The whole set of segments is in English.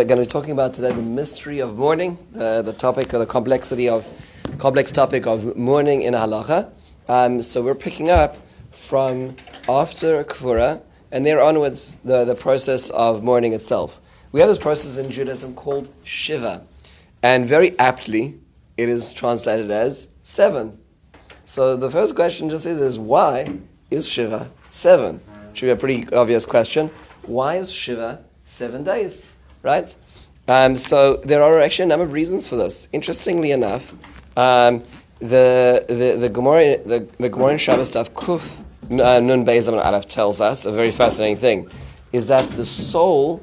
going to be talking about today the mystery of mourning, the topic or the complex topic of mourning in halacha. So we're picking up from after Kvura and there onwards the process of mourning itself. We have this process in Judaism called shiva, and very aptly it is translated as 7. So the first question just is why is shiva 7? Should be a pretty obvious question. Why is shiva 7 days? Right? So there are actually a number of reasons for this. Interestingly enough, the Gemara in Shabbos Daf Kuf Nun Beis Amud Aleph tells us a very fascinating thing, is that the soul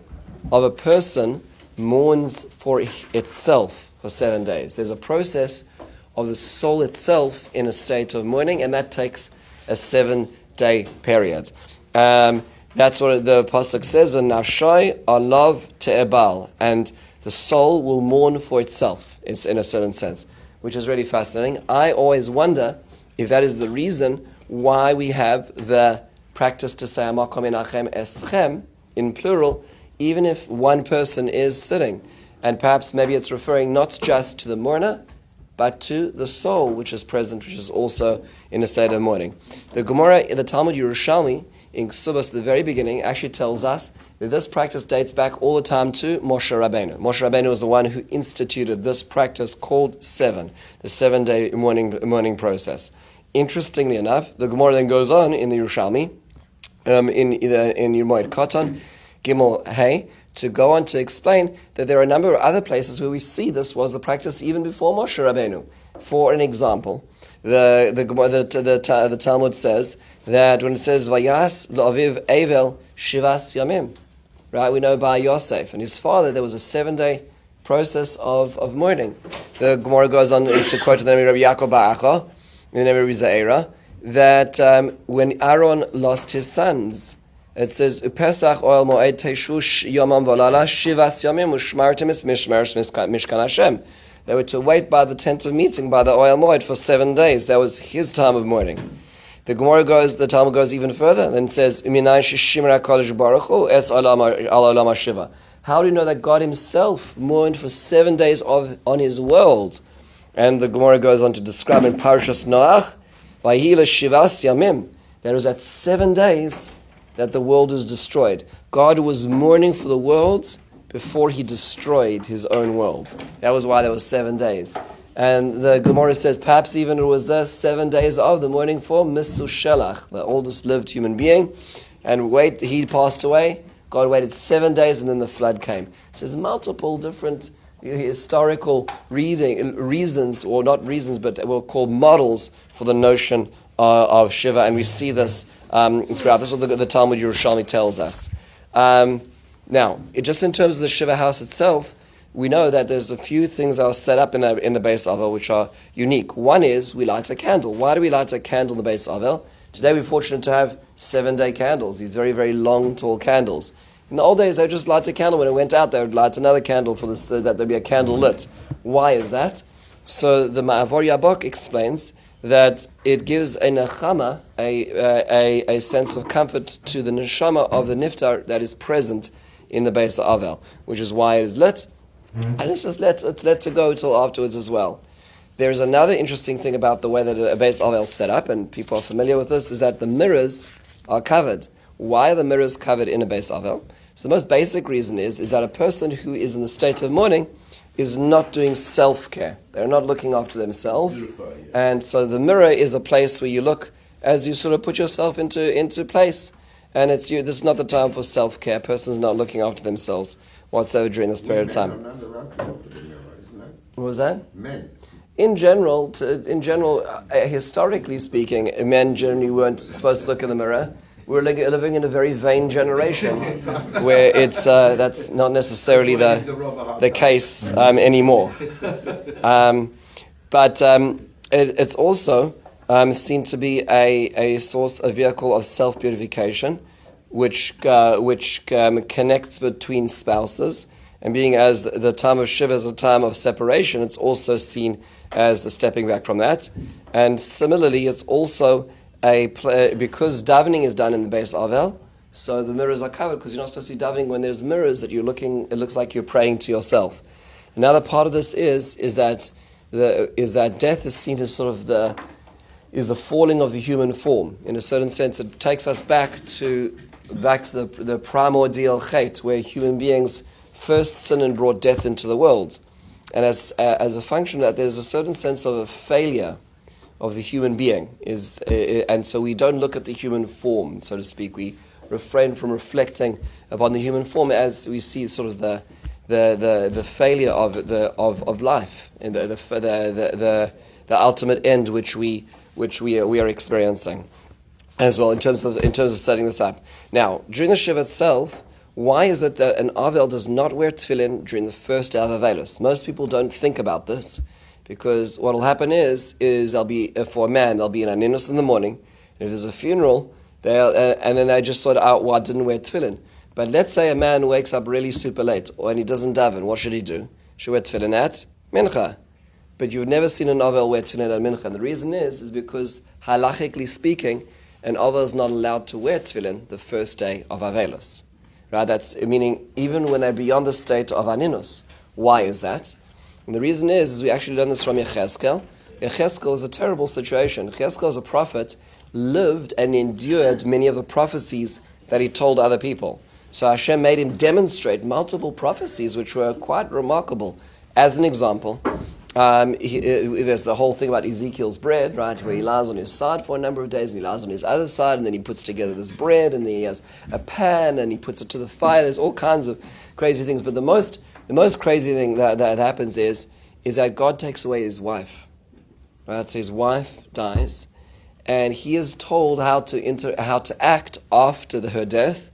of a person mourns for itself for 7 days. There's a process of the soul itself in a state of mourning, and that takes a 7-day period. That's what the pasuk says, "But nafshay alav te'ebal," and the soul will mourn for itself. It's in a certain sense, which is really fascinating. I always wonder if that is the reason why we have the practice to say "Hamakom enachem eschem" in plural, even if one person is sitting, and perhaps maybe it's referring not just to the mourner, but to the soul which is present, which is also in a state of mourning. The Gemara in the Talmud Yerushalmi in seudas, the very beginning, actually tells us that this practice dates back all the time to Moshe Rabbeinu. Moshe Rabbeinu was the one who instituted this practice called 7, the 7-day mourning process. Interestingly enough, the Gemara then goes on in the Yerushalmi, in Yermoed Katan, Gimel Hey, to go on to explain that there are a number of other places where we see this was the practice even before Moshe Rabbeinu. For an example, the Talmud says that when it says Vayas la'aviv avel shivas yamim, right? We know by Yosef and his father there was a 7-day process of mourning. The Gemara goes on to quote the name of Rabbi Ya'akov in the name of Rabbi Zaira, that when Aaron lost his sons, it says Pesach oil moed teshush yomam volala shivas yamim ushmartem es mishkan Hashem. They were to wait by the tent of meeting, by the oil moed, for 7 days. That was his time of mourning. The Talmud goes even further and says Minhag shishimra kaddish baruch hu es al shiva. How do you know that God Himself mourned for 7 days on His world? And the Gemara goes on to describe in Parashas Noach vayhi shivas yamim, that it was at 7 days that the world was destroyed. God was mourning for the world before He destroyed His own world. That was why there was 7 days. And the Gemara says perhaps even it was the 7 days of the mourning for Metushelach, the oldest lived human being. And he passed away. God waited 7 days and then the flood came. So there's multiple different historical reasons, or not reasons, but we'll call models for the notion of shiva, and we see this throughout. This is what the Talmud Yerushalmi tells us. Now, just in terms of the shiva house itself, we know that there's a few things that are set up in the beis avel which are unique. One is we light a candle. Why do we light a candle in the beis avel? Today we're fortunate to have 7-day candles, these very, very long, tall candles. In the old days, they would just light a candle. When it went out, they would light another candle for this, that there'd be a candle lit. Why is that? So the Ma'avor Yabok explains that it gives a neshama, a sense of comfort to the neshama of the niftar that is present in the beis avel, which is why it is lit, and it's let to go till afterwards as well. There's another interesting thing about the way that a beis avel is set up, and people are familiar with this, is that the mirrors are covered. Why are the mirrors covered in a beis avel? So the most basic reason is that a person who is in the state of mourning is not doing self-care. They're not looking after themselves. And so the mirror is a place where you look as you sort of put yourself into place. And this is not the time for self-care. A person's not looking after themselves whatsoever during this period of time. What was that? Men. In general, historically speaking, men generally weren't supposed to look in the mirror. We're living in a very vain generation where that's not necessarily the case anymore. But it's also seen to be a source, a vehicle of self-purification, which connects between spouses. And being as the time of shiva is a time of separation, it's also seen as a stepping back from that. And similarly, it's also because davening is done in the beis avel, So the mirrors are covered because you're not supposed to be davening when there's mirrors that you're looking. It looks like you're praying to yourself. Another part of this is that death is seen as sort of the falling of the human form. In a certain sense, it takes us back to the primordial chait, where human beings first sinned and brought death into the world. And as a function of that, there's a certain sense of a failure of the human being. And so we don't look at the human form, so to speak. We refrain from reflecting upon the human form as we see sort of the failure of life and the ultimate end which we are experiencing as well in terms of setting this up. Now, during the shiva itself, why is it that an avel does not wear tefillin during the first day of aveilus? Most people don't think about this, because what will happen is there'll be, for a man, there'll be an aninus in the morning, and if there's a funeral, and then they just sort out why I didn't wear tefillin. But let's say a man wakes up really super late, and he doesn't daven. What should he do? Should wear tefillin at mincha. But you've never seen an avel wear tefillin at mincha. And the reason is because halachically speaking, an avel is not allowed to wear tefillin the first day of aveilus. Right? That's meaning even when they're beyond the state of aninus. Why is that? And the reason is we actually learn this from Yechezkel. Yechezkel was a terrible situation. Yechezkel, as a prophet, lived and endured many of the prophecies that he told other people. So Hashem made him demonstrate multiple prophecies which were quite remarkable. As an example, there's the whole thing about Ezekiel's bread, right, where he lies on his side for a number of days, and he lies on his other side, and then he puts together this bread, and then he has a pan, and he puts it to the fire. There's all kinds of crazy things, but the most crazy thing that happens is that God takes away his wife, right? So his wife dies, and he is told how to act after her death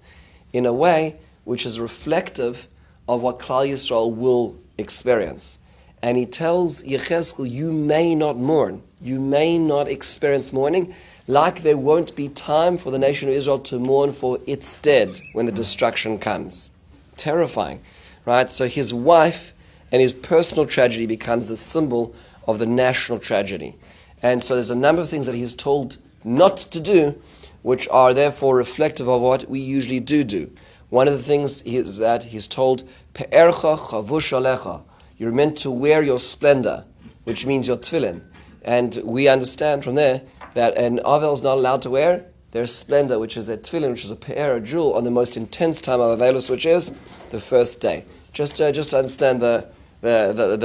in a way which is reflective of what Klal Yisrael will experience. And he tells Yechezkel, you may not mourn. You may not experience mourning, like there won't be time for the nation of Israel to mourn for its dead when the destruction comes. Terrifying, right? So his wife and his personal tragedy becomes the symbol of the national tragedy. And so there's a number of things that he's told not to do, which are therefore reflective of what we usually do. One of the things is that he's told, Pe'ercha chavush alecha. You're meant to wear your splendor, which means your tefillin. And we understand from there that an avel is not allowed to wear their splendor, which is their tefillin, which is a pe'er, a jewel, on the most intense time of aveilus, which is the first day. Just to understand the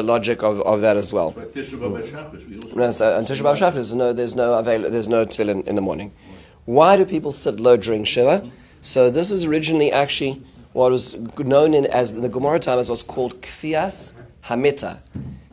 logic of that as well. But Tisha B'Av Shabbos, No, so on Tisha B'Av Shabbos, there's no tefillin in the morning. Why do people sit low during shiva? So this is originally actually what was known as in the Gemara time as what's called kfiyas hamita.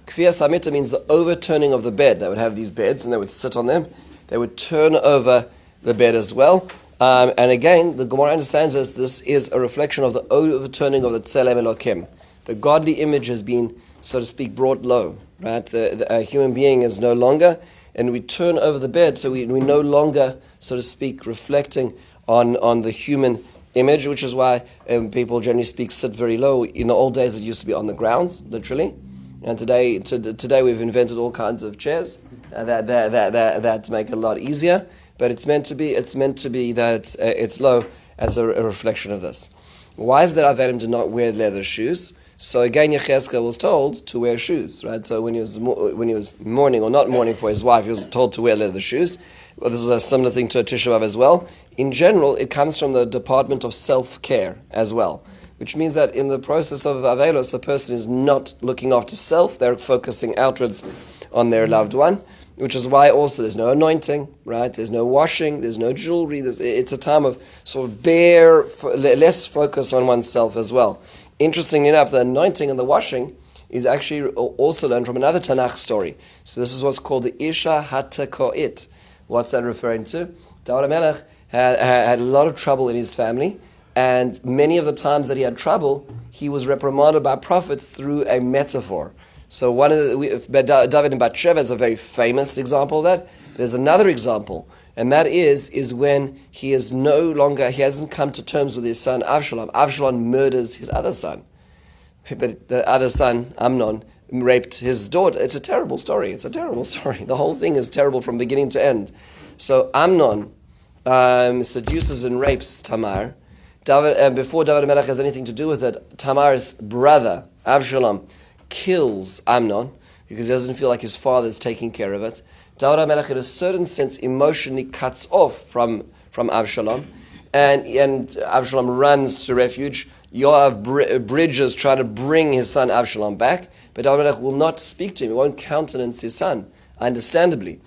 Kfiyas hamita means the overturning of the bed. They would have these beds and they would sit on them. They would turn over the bed as well. And again, the Gemara understands this is a reflection of the overturning of the Tzelem Elokim. The godly image has been, so to speak, brought low. Right? The human being is no longer, and we turn over the bed, so we no longer, so to speak, reflecting on the human image, which is why people generally speak sit very low. In the old days, it used to be on the ground, literally, and today we've invented all kinds of chairs that make it a lot easier. But it's meant to be that it's low as a reflection of this. Why is that avelim did not wear leather shoes? So again, Yechezkel was told to wear shoes, right? So when he was mourning or not mourning for his wife, he was told to wear leather shoes. Well, this is a similar thing to a Tisha B'Av as well. In general, it comes from the department of self-care as well, which means that in the process of aveilus, a person is not looking after self; they're focusing outwards on their loved one. Which is why also there's no anointing, right? There's no washing, there's no jewelry. It's a time of sort of less focus on oneself as well. Interestingly enough, the anointing and the washing is actually also learned from another Tanakh story. So this is what's called the Isha Hatakoit. What's that referring to? David HaMelech had a lot of trouble in his family, and many of the times that he had trouble, he was reprimanded by prophets through a metaphor. So one of David and Bathsheba is a very famous example of that. There's another example, and that is when he hasn't come to terms with his son Avshalom. Avshalom murders his other son, but the other son Amnon raped his daughter. It's a terrible story. The whole thing is terrible from beginning to end. So Amnon seduces and rapes Tamar, before David HaMelech has anything to do with it, Tamar's brother, Avshalom, kills Amnon because he doesn't feel like his father is taking care of it. David HaMelech, in a certain sense, emotionally cuts off from Avshalom, and Avshalom runs to refuge. Yoav bridges trying to bring his son Avshalom back, but David HaMelech will not speak to him. He won't countenance his son, understandably.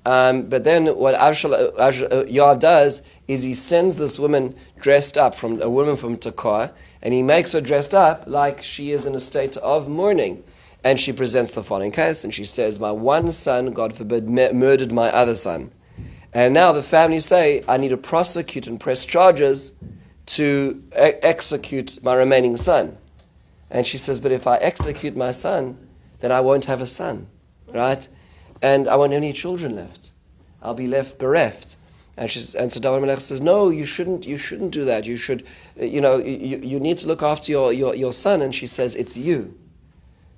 But then what Yoav does is he sends this woman dressed up, a woman from Tekoa, and he makes her dressed up like she is in a state of mourning. And she presents the following case, and she says, my one son, God forbid, murdered my other son. And now the family say, I need to prosecute and press charges to execute my remaining son. And she says, but if I execute my son, then I won't have a son, right? And I won't have any children left. I'll be left bereft. And so David HaMelech says, no, you shouldn't do that. You should, you need to look after your son. And she says, it's you.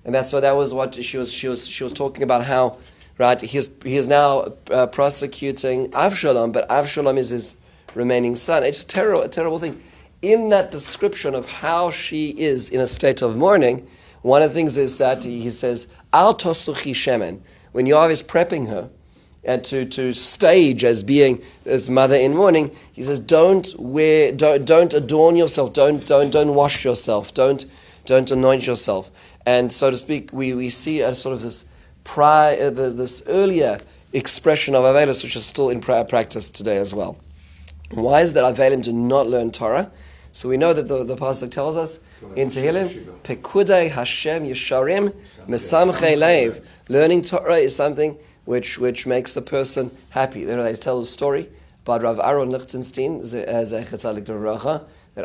And that was what she was talking about, how, right, he is now prosecuting Avshalom, but Avshalom is his remaining son. It's a terrible thing. In that description of how she is in a state of mourning, one of the things is that he says, Al tosuchi shemen. When Yoav is prepping her and to stage as being his mother in mourning, he says, don't adorn yourself, don't wash yourself, don't anoint yourself. And so to speak, we see a sort of this this earlier expression of aveilus, which is still in practice today as well. Why is it that avelim do not learn Torah? So we know that the pasuk tells us in Tehillim, Pekudei Hashem Yesharim Mesamchei Leiv. Learning Torah is something which makes the person happy. They tell the story about Rav Aaron Lichtenstein, that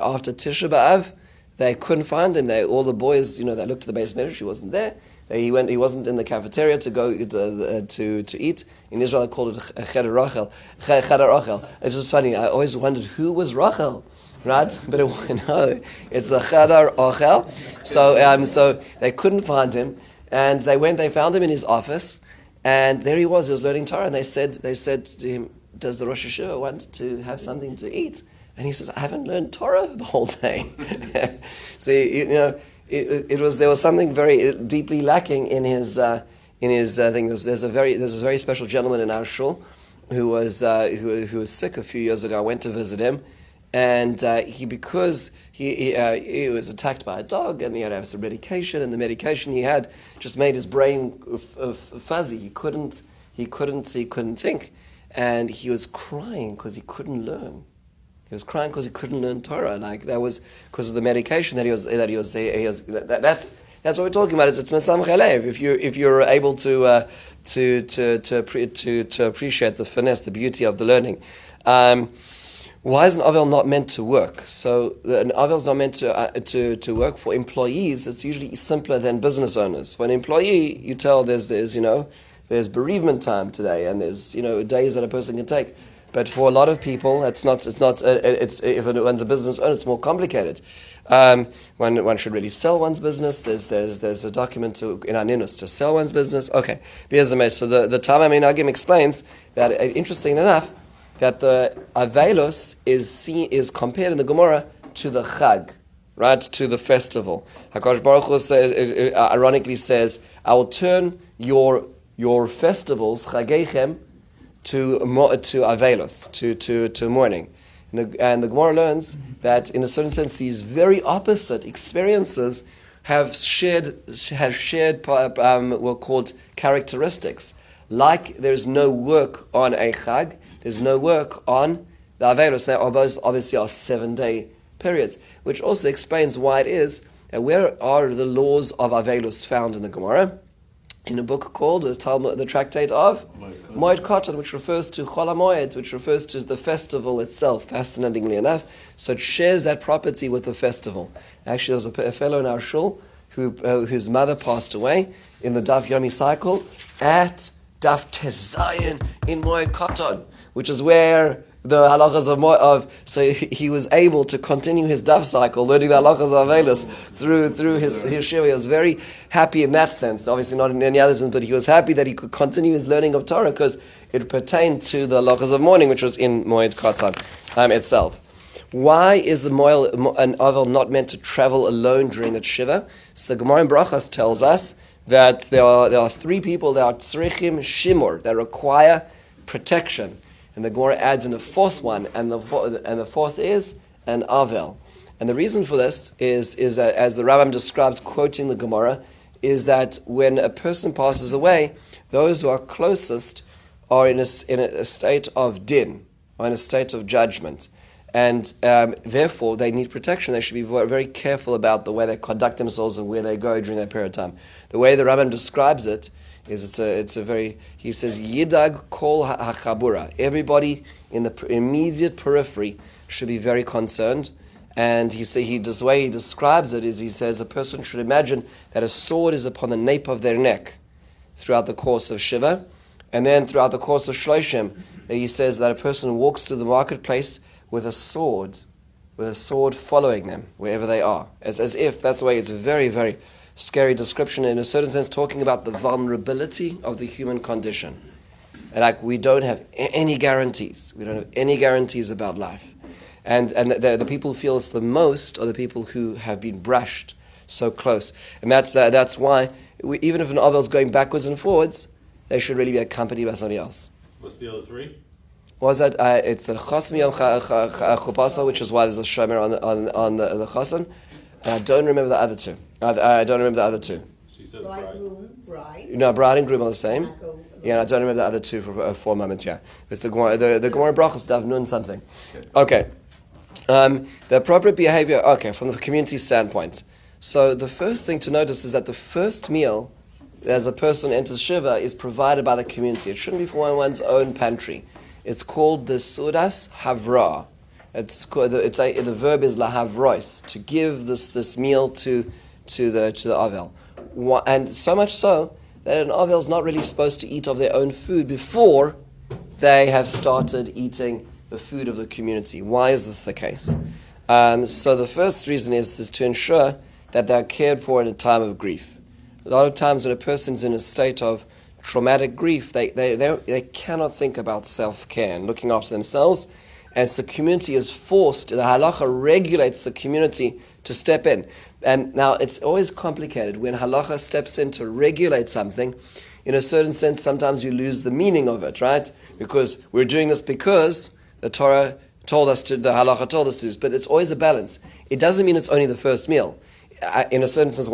after Tisha B'Av, they couldn't find him. All the boys, they looked to the beis medrash. He wasn't there. He wasn't in the cafeteria to go to eat. In Israel, they called it Cheder Rachel. It's just funny. I always wondered who was Rachel, right? But no, it's the Cheder Rachel. So they couldn't find him, and they found him in his office, and there he was. He was learning Torah, and they said to him, "Does the Rosh Hashiva want to have something to eat?" And he says, I haven't learned Torah the whole day. So, there was something very deeply lacking in his thing. There's a very special gentleman in our shul who was sick a few years ago. I went to visit him, and he was attacked by a dog, and he had to have some medication, and the medication he had just made his brain fuzzy. He couldn't think, and he was crying because he couldn't learn. He was crying because he couldn't learn Torah. Like that was because of the medication that he was. That's what we're talking about. It's mesamchei leiv. If you're able to appreciate the finesse, the beauty of the learning. Why is an avel not meant to work? So an avel is not meant to work for employees. It's usually simpler than business owners. For an employee, you tell there's bereavement time today, and there's days that a person can take. But for a lot of people, if one's a business owner, it's more complicated. One should really sell one's business. There's a document in Aninus to sell one's business. Okay, so the Tama Minhagim explains that, interesting enough, that the aveilus is compared in the Gemara to the chag, right, to the festival. HaKadosh Baruch Hu ironically says, I will turn your festivals, chageichem, to aveilus, to mourning. And the Gemara learns that, in a certain sense, these very opposite experiences have shared called characteristics. Like there's no work on a chag, there's no work on the aveilus. They obviously are 7-day periods, which also explains why it is. Where are the laws of aveilus found in the Gemara? In a book called the Tractate of Moed Katan, which refers to Chol HaMoed, which refers to the festival itself, fascinatingly enough. So it shares that property with the festival. Actually, there was a fellow in our shul whose mother passed away in the Daf Yomi cycle at Daf Tezayin in Moed Katan, which is where the halachas so he was able to continue his daf cycle, learning the halachas of aveilus through his shiva. He was very happy in that sense, obviously not in any other sense, but he was happy that he could continue his learning of Torah because it pertained to the halachas of mourning, which was in Moed Katan itself. Why is an avel not meant to travel alone during the shiva? So the Gemara in Brachas tells us that there are three people that are tzrichim shimur, that require protection. And the Gemara adds in a fourth one, and the fourth is an avel. And the reason for this is that, as the Rambam describes, quoting the Gemara, is that when a person passes away, those who are closest are in a state of din, or in a state of judgment. And therefore, they need protection. They should be very careful about the way they conduct themselves and where they go during that period of time. The way the Rambam describes it is he says, Yidag kol hachabura. Everybody in the immediate periphery should be very concerned. And the way he describes it is, he says, a person should imagine that a sword is upon the nape of their neck throughout the course of Shiva. And then throughout the course of Shloshim, he says that a person walks through the marketplace with a sword following them wherever they are. As if, that's the way, it's a very, very scary description, in a certain sense, talking about the vulnerability of the human condition. And we don't have any guarantees. We don't have any guarantees about life. And the people who feel it's the most are the people who have been brushed so close. And that's why, even if an avel is going backwards and forwards, they should really be accompanied by somebody else. What's the other three? What was that? It's a chasm yom chupasa, which is why there's a shomer on the chasm. And I don't remember the other two. I don't remember the other two. She said bride. No, bride and groom are the same. Yeah, and I don't remember the other two for a moment. Yeah, it's the Gemara brachos dav nun something. Okay. The appropriate behavior. Okay, from the community standpoint. So the first thing to notice is that the first meal, as a person enters shiva, is provided by the community. It shouldn't be from one's own pantry. It's called the seudas havra'ah. The verb is lahavrois, to give this meal to the avel, and so much so that an avel is not really supposed to eat of their own food before they have started eating the food of the community. Why is this the case? So the first reason is to ensure that they are cared for in a time of grief. A lot of times when a person's in a state of traumatic grief, they cannot think about self-care and looking after themselves, and so the community is forced, the halacha regulates the community to step in. And now it's always complicated when halacha steps in to regulate something. In a certain sense, sometimes you lose the meaning of it, right? Because we're doing this because the Torah told us to, the halacha told us to, but it's always a balance. It doesn't mean it's only the first meal. In a certain sense, the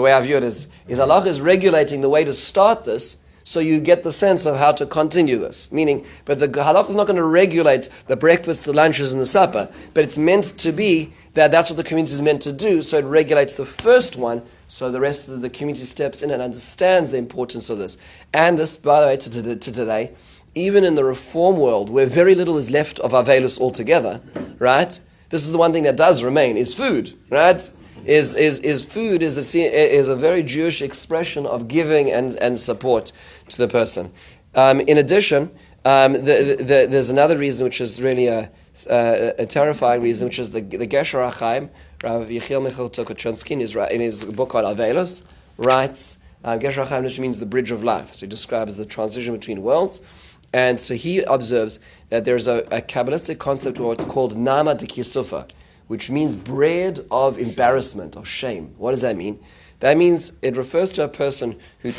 way I view it is halacha is regulating the way to start this, so you get the sense of how to continue this. Meaning, but the halacha is not going to regulate the breakfast, the lunches, and the supper, but it's meant to be that's what the community is meant to do, so it regulates the first one, so the rest of the community steps in and understands the importance of this. And this, by the way, to today, even in the reform world, where very little is left of aveilus altogether, right? This is the one thing that does remain, is food, right? Food is a very Jewish expression of giving and support to the person. In addition, there's another reason which is really a terrifying reason, which is the Gesher HaChaim, Rabbi Ya'akov Trump, in his book on aveilus, writes Gesher HaChaim, which means the bridge of life. So he describes the transition between worlds. And so he observes that there's a Kabbalistic concept, or it's called nama de kisufa, which means bread of embarrassment, of shame. What does that mean? That means it refers to a person who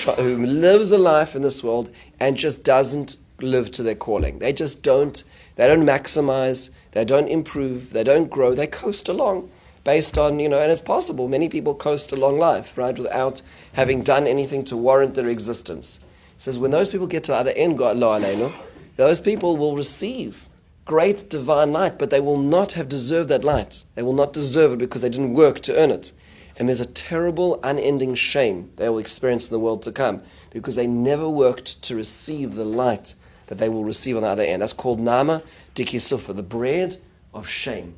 lives a life in this world and just doesn't live to their calling. They don't maximize, they don't improve, they don't grow, they coast along based on, and it's possible, many people coast along life, right, without having done anything to warrant their existence. It says when those people get to the other end, God lo aleinu, those people will receive great divine light, but they will not have deserved that light. They will not deserve it because they didn't work to earn it. And there's a terrible, unending shame they will experience in the world to come because they never worked to receive the light that they will receive on the other end. That's called nama de kisufa, the bread of shame,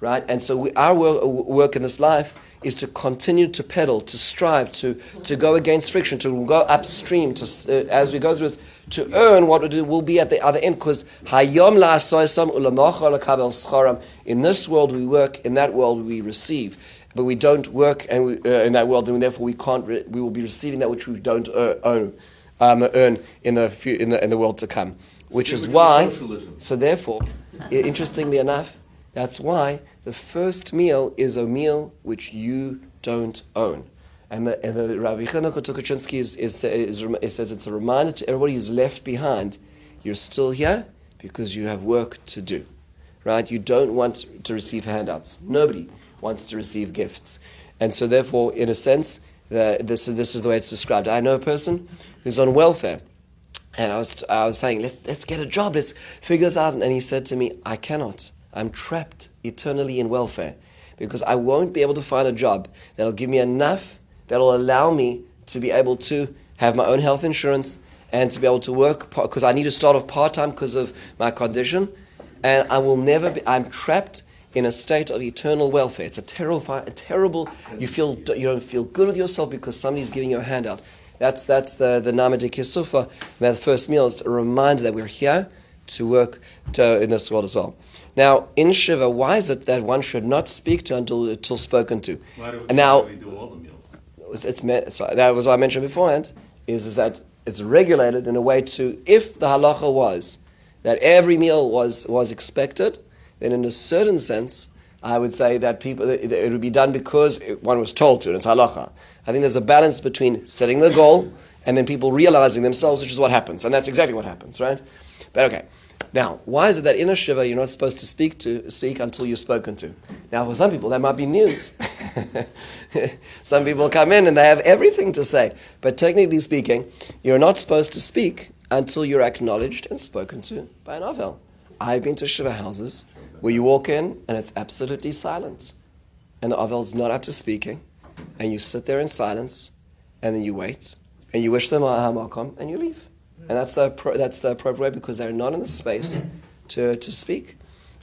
right? And so our work in this life is to continue to pedal, to strive, to go against friction, to go upstream, as we go through this, to earn what will be at the other end. Because hayom la'asoisam ulamacha lakabel scharam. In this world we work, in that world we receive. But we don't work in that world, and therefore we can't. We will be receiving that which we don't earn in the world to come. Which is why. Socialism. So therefore, interestingly enough, That's why the first meal is a meal which you don't own. And the Rabbi Ya'akov Trump says it's a reminder to everybody who's left behind, you're still here because you have work to do. Right? You don't want to receive handouts. Nobody wants to receive gifts. And so therefore, in a sense, this is the way it's described. I know a person who's on welfare. And I was saying, let's get a job, let's figure this out. And he said to me, I cannot. I'm trapped eternally in welfare because I won't be able to find a job that'll give me enough that'll allow me to be able to have my own health insurance and to be able to work, because I need to start off part-time because of my condition, and I will never be, I'm trapped in a state of eternal welfare. It's a terrible, you don't feel good with yourself because somebody's giving you a handout. That's the Nama de Kisufa, the first meal is a reminder that we're here to work in this world as well. Now, in Shiva, why is it that one should not speak to until spoken to? Why do we do all the meals? So that was what I mentioned beforehand, is that it's regulated in a way to, if the halacha was that every meal was expected, then in a certain sense, I would say that it would be done because one was told to, and it's halacha. I think there's a balance between setting the goal and then people realizing themselves, which is what happens, and that's exactly what happens, right? But okay. Now, why is it that in a shiva you're not supposed to speak until you're spoken to? Now, for some people, that might be news. Some people come in and they have everything to say. But technically speaking, you're not supposed to speak until you're acknowledged and spoken to by an avel. I've been to shiva houses where you walk in and it's absolutely silent. And the avel's not up to speaking. And you sit there in silence, and then you wait, and you wish them hamakom, and you leave. And that's the appropriate way because they're not in the space to speak.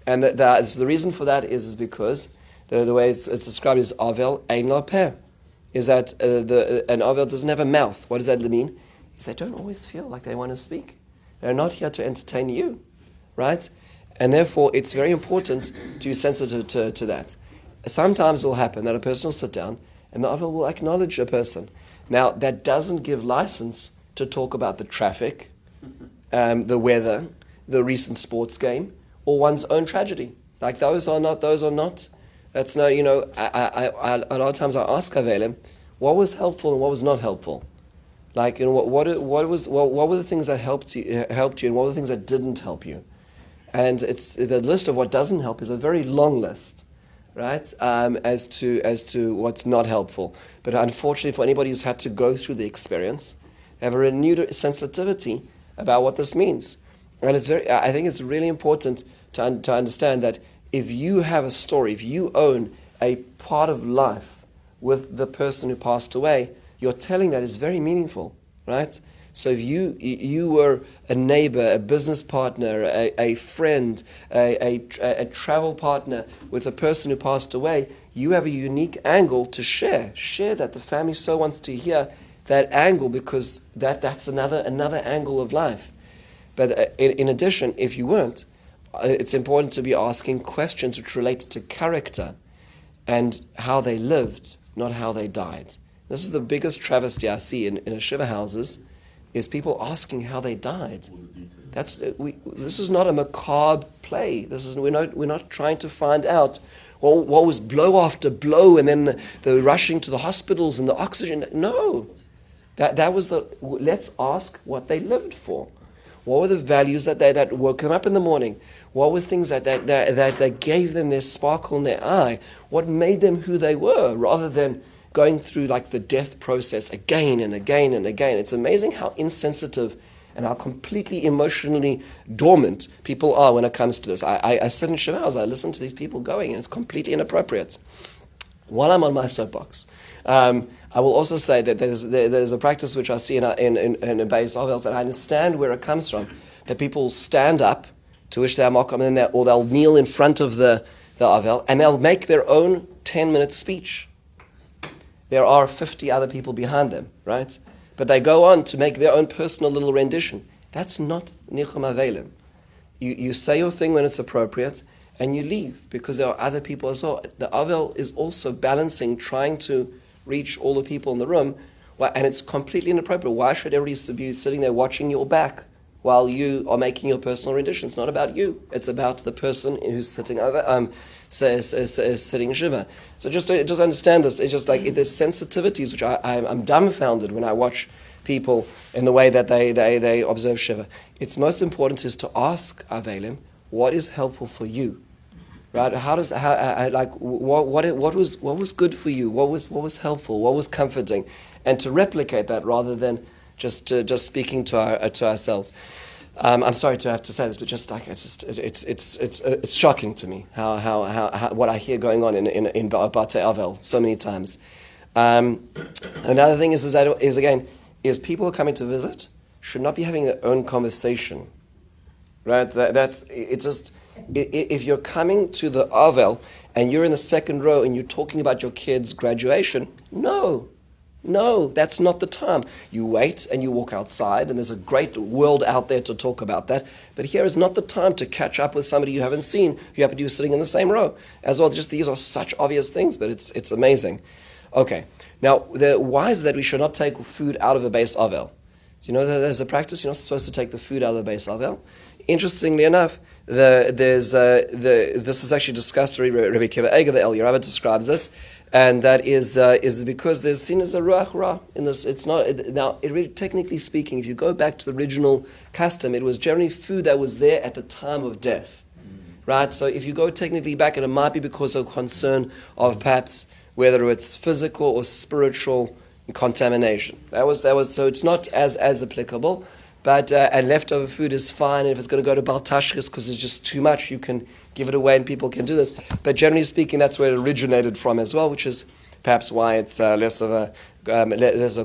And the reason for that is because the way it's described is avel ein lo peh, is that an avel doesn't have a mouth. What does that mean? Is they don't always feel like they want to speak. They're not here to entertain you, right? And therefore, it's very important to be sensitive to that. Sometimes it will happen that a person will sit down and the avel will acknowledge a person. Now, that doesn't give license to talk about the traffic, the weather, the recent sports game, or one's own tragedy. Like those are not. That's no. A lot of times I ask avelim, what was helpful and what was not helpful. Like what were the things that helped you, and what were the things that didn't help you. And it's the list of what doesn't help is a very long list, right? As to what's not helpful. But unfortunately, for anybody who's had to go through the experience, have a renewed sensitivity about what this means. And I think it's really important to understand that if you have a story, if you own a part of life with the person who passed away, your telling that is very meaningful, right? So if you were a neighbor, a business partner, a friend, a travel partner with a person who passed away, you have a unique angle to share that the family so wants to hear that angle, because that's another angle of life. But in addition, if you weren't, it's important to be asking questions which relate to character and how they lived, not how they died. This is the biggest travesty I see in a shiva houses, is people asking how they died. This is not a macabre play. We're not trying to find out what was blow after blow and then the rushing to the hospitals and the oxygen. No. That was let's ask what they lived for. What were the values that woke them up in the morning? What were things that gave them their sparkle in their eye? What made them who they were, rather than going through like the death process again and again and again. It's amazing how insensitive and how completely emotionally dormant people are when it comes to this. I sit in shiva houses, I listen to these people going, and it's completely inappropriate. While I'm on my soapbox, I will also say that there's a practice which I see in a beis avels that I understand where it comes from. That people stand up to wish their makom, and then they'll kneel in front of the avel, and they'll make their own 10-minute speech. There are 50 other people behind them, right? But they go on to make their own personal little rendition. That's not nichum avelim. You say your thing when it's appropriate, and you leave, because there are other people as well. The avel is also balancing, trying to reach all the people in the room, and it's completely inappropriate. Why should everybody be sitting there watching your back while you are making your personal rendition. It's not about you. It's about the person who's sitting over, sitting shiva. So just understand this. It's just like there's sensitivities which I'm dumbfounded when I watch people in the way that they observe shiva. It's most important is to ask avelim what is helpful for you. Right? What was good for you? What was helpful? What was comforting? And to replicate that rather than just speaking to ourselves. I'm sorry to have to say this, but just like it's shocking to me how what I hear going on in Batei Avel so many times. Another thing is people coming to visit should not be having their own conversation. Right? That's it's just. If you're coming to the avel and you're in the second row and you're talking about your kid's graduation, no, that's not the time. You wait and you walk outside, and there's a great world out there to talk about that. But here is not the time to catch up with somebody you haven't seen, who happen to be sitting in the same row as well. Just these are such obvious things, but it's amazing. Okay, now why is that we should not take food out of the beis avel? Do you know that there's a practice you're not supposed to take the food out of the beis avel? Interestingly enough, this is actually discussed. Rabbi Ya'akov the Elder Rabbi describes this, and that is because there's seen as a ruach ra in this. It's not now. Technically speaking, if you go back to the original custom, it was generally food that was there at the time of death, right? So if you go technically back, and it might be because of concern of perhaps whether it's physical or spiritual contamination. That was so it's not as applicable. But and leftover food is fine. And if it's going to go to Bal Tashchis because it's just too much, you can give it away and people can do this. But generally speaking, that's where it originated from as well, which is perhaps why it's less of a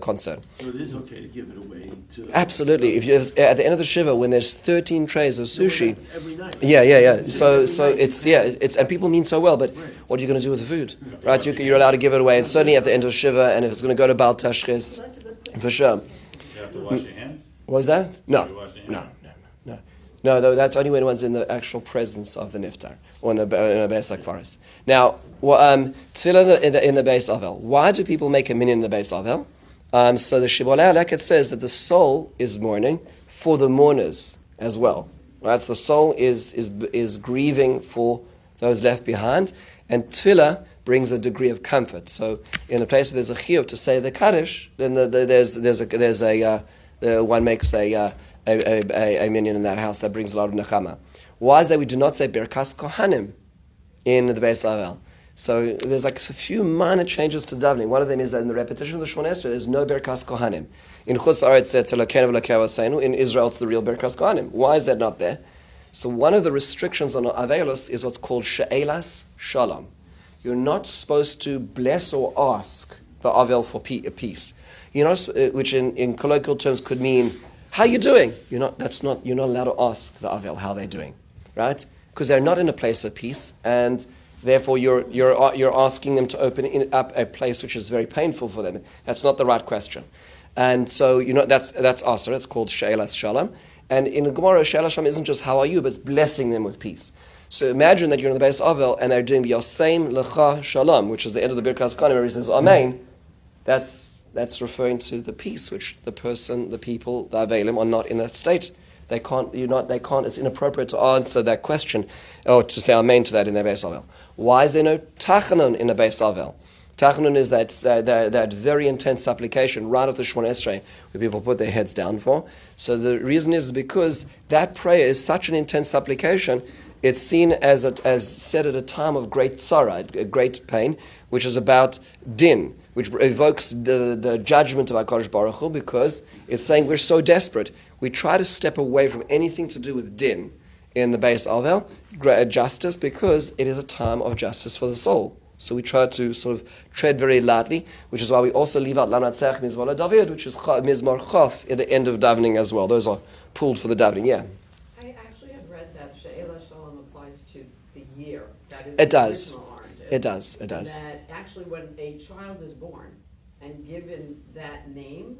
concern. So it is okay to give it away. Absolutely. If you at the end of the shiva, when there's 13 trays of sushi, every night. Yeah. So it's and people mean so well, but what are you going to do with the food, right? You're allowed to give it away, and certainly at the end of shiva, and if it's going to go to Bal Tashchis, for sure. You have to wash your hands? What was that? No. Though that's only when one's in the actual presence of the niftar or in a beis forest. Now, tefillah in the beis avel. Why do people make a minyan in the beis avel? So the Shibboleh like it says that the soul is mourning for the mourners as well. Right? So the soul is grieving for those left behind, and tefillah brings a degree of comfort. So in a place where there's a shiur to say the kaddish, then one makes a minyan in that house that brings a lot of neshama. Why is that we do not say Birkas Kohanim in the beis avel? So there's like a few minor changes to davening. One of them is that in the repetition of the Shemona Esrei, there's no Birkas Kohanim. In Chutz Aretz, it's Elokeinu v'Elokeinu Aseinu. In Israel, it's the real Birkas Kohanim. Why is that not there? So one of the restrictions on aveilus is what's called she'elas shalom. You're not supposed to bless or ask the avel for peace. You're not, which in colloquial terms could mean, how are you doing? You're not allowed to ask the avel how they're doing, right? Because they're not in a place of peace, and therefore you're asking them to open up a place which is very painful for them. That's not the right question. And so, that's asr, it's called she'elas shalom. And in the Gemara, she'elas shalom isn't just how are you, but it's blessing them with peace. So imagine that you're in the beis avel and they're doing Yoseim Lecha Shalom, which is the end of the Birkas Kohanim, where he says Amen. That's referring to the peace which the person, the people, the avelim are not in that state. They can't. It's inappropriate to answer that question or to say Amen to that in their beis avel. Why is there no tachanun in the beis avel? Tachanun is that very intense supplication right after Shemona Esrei, where people put their heads down for. So the reason is because that prayer is such an intense supplication. It's seen as said at a time of great sorrow, great pain, which is about din, which evokes the judgment of HaKadosh Baruch Hu, because it's saying we're so desperate. We try to step away from anything to do with din in the beis avel, justice, because it is a time of justice for the soul. So we try to sort of tread very lightly, which is why we also leave out Lanatzech Mizmor David, which is Mizmor Chof at the end of davening as well. Those are pulled for the davening, yeah. I actually have read that She'elas Shalom applies to the year. That is It does. It does. That actually when a child is born and given that name,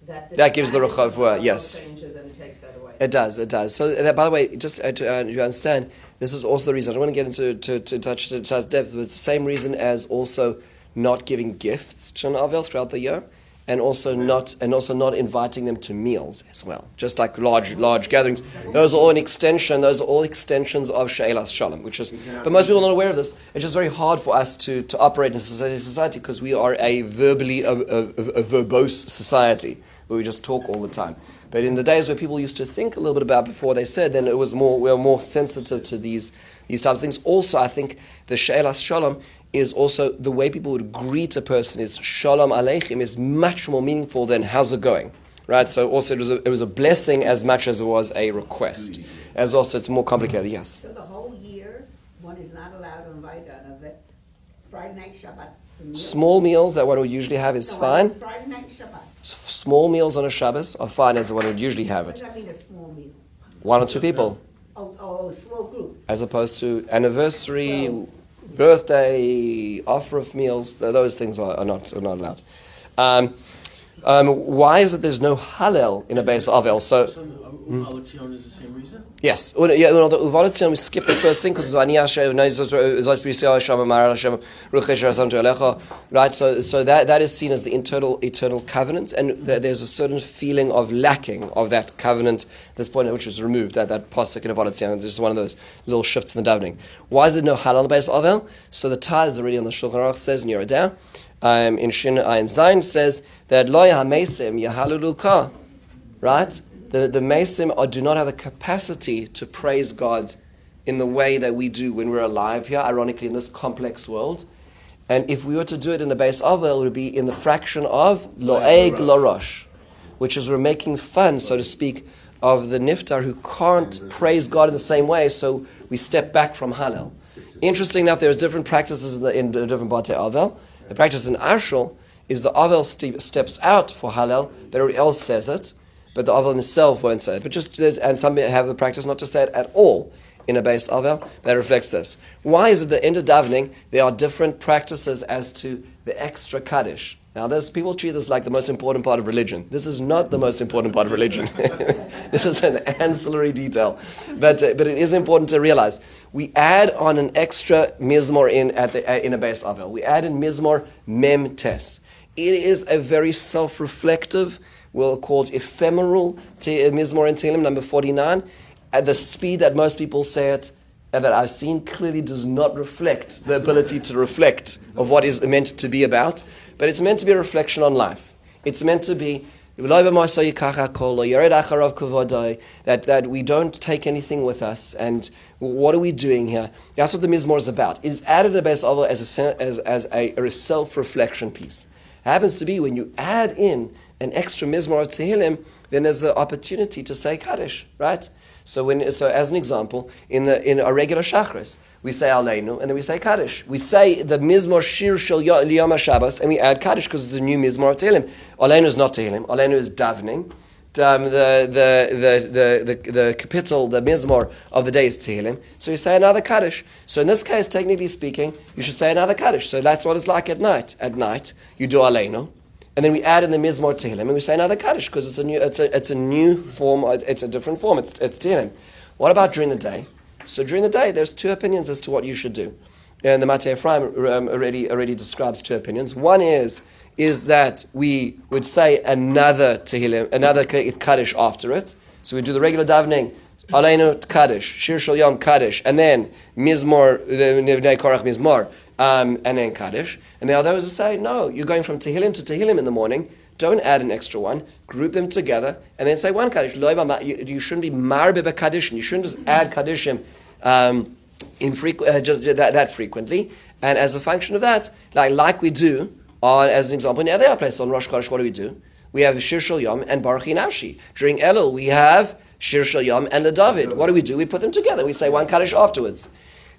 that gives the Rechav, yes. Changes and it takes that away. It does. So, by the way, just to you understand, this is also the reason. I don't want to get into to touch depth, but it's the same reason as also not giving gifts to an avel throughout the year and also not inviting them to meals as well, just like large gatherings. Those are all extensions of She'elas Shalom, but most people are not aware of this. It's just very hard for us to operate in society because we are a verbose society where we just talk all the time. But in the days where people used to think a little bit about before they said, then we were more sensitive to these types of things. Also, I think the She'elas Shalom is also the way people would greet a person is Shalom Aleichem is much more meaningful than how's it going, right? So also it was a blessing as much as it was a request. As also it's more complicated. Yes. So the whole year, one is not allowed to invite on a Friday night Shabbat. Small meals that one would usually have is fine. Friday night Shabbat. Small meals on a Shabbos are fine as one would usually have What it. does that mean, a small meal? 1 or 2 people, Oh, a small group. as opposed to anniversary, birthday, offer of meals. Those things are not allowed. Why is it there's no Hallel in a beis avel? So. Uvalatzion is the same reason? Yes. The Uvalatzion, we skip the first thing because it's right. So that is seen as the eternal covenant, and there's a certain feeling of lacking of that covenant at this point, which was removed. That poskim in Uvalatzion, just one of those little shifts in the davening. Why is there no halal beis avel? So the Taz is already on the Shulchan Aruch says in Yeridah, in Shin Ayin Zayin says that lo yahamesim yahaluluka, right? The Mesim do not have the capacity to praise God in the way that we do when we're alive here, ironically, in this complex world. And if we were to do it in the beis avel, it would be in the fraction of lo'eg lorosh, which is we're making fun, so to speak, of the niftar who can't praise God in the same way, so we step back from Hallel. Interesting enough, there's different practices in the different Batei Avel. The practice in Arshel is the Avel steps out for Hallel, but everybody else says it. But the avel himself won't say it. But and some have the practice not to say it at all in a beis avel. That reflects this. Why is it that in the davening there are different practices as to the extra kaddish? Now, people treat this like the most important part of religion. This is not the most important part of religion. This is an ancillary detail, but it is important to realize we add on an extra mizmor in a beis avel. We add in mizmor mem tes. It is a very self-reflective, we'll call it ephemeral mizmor in Tehillim, number 49. At the speed that most people say it, and that I've seen, clearly does not reflect the ability to reflect of what is meant to be about. But it's meant to be a reflection on life. It's meant to be that we don't take anything with us. And what are we doing here? That's what the mizmor is about. It is added in a beis avel as a self-reflection piece. It happens to be when you add in an extra mizmor of Tehillim, then there's the opportunity to say kaddish, right? So as an example, in a regular shachris, we say aleinu and then we say kaddish. We say the mizmor shir shel liyom HaShabbos and we add kaddish because it's a new mizmor of Tehillim. Aleinu is not Tehillim. Aleinu is davening. The capital, the mizmor of the day is Tehillim. So you say another kaddish. So in this case, technically speaking, you should say another kaddish. So that's what it's like at night. At night, you do aleinu. And then we add in the mizmor Tehillim, and we say another kaddish because it's a new form. It's a different form. It's Tehillim. What about during the day? So during the day, there's 2 opinions as to what you should do, and the Matei Ephraim already describes 2 opinions. One is that we would say another Tehillim, another kaddish after it. So we do the regular davening, aleinu kaddish, shir shel yom kaddish, and then mizmor nevnei korach mizmor. And then kaddish. And there are those who say, no, you're going from Tehillim to Tehillim in the morning. Don't add an extra one. Group them together and then say one kaddish. You shouldn't be marbe kaddish. You shouldn't just add kaddishim that frequently. And as a function of that, like we do, as an example, in other places on Rosh Chodesh, what do? We have Shir Shel Yom and Baruch Nafshi. During Elul, we have Shir Shel Yom and LeDavid. What do? We put them together. We say one kaddish afterwards.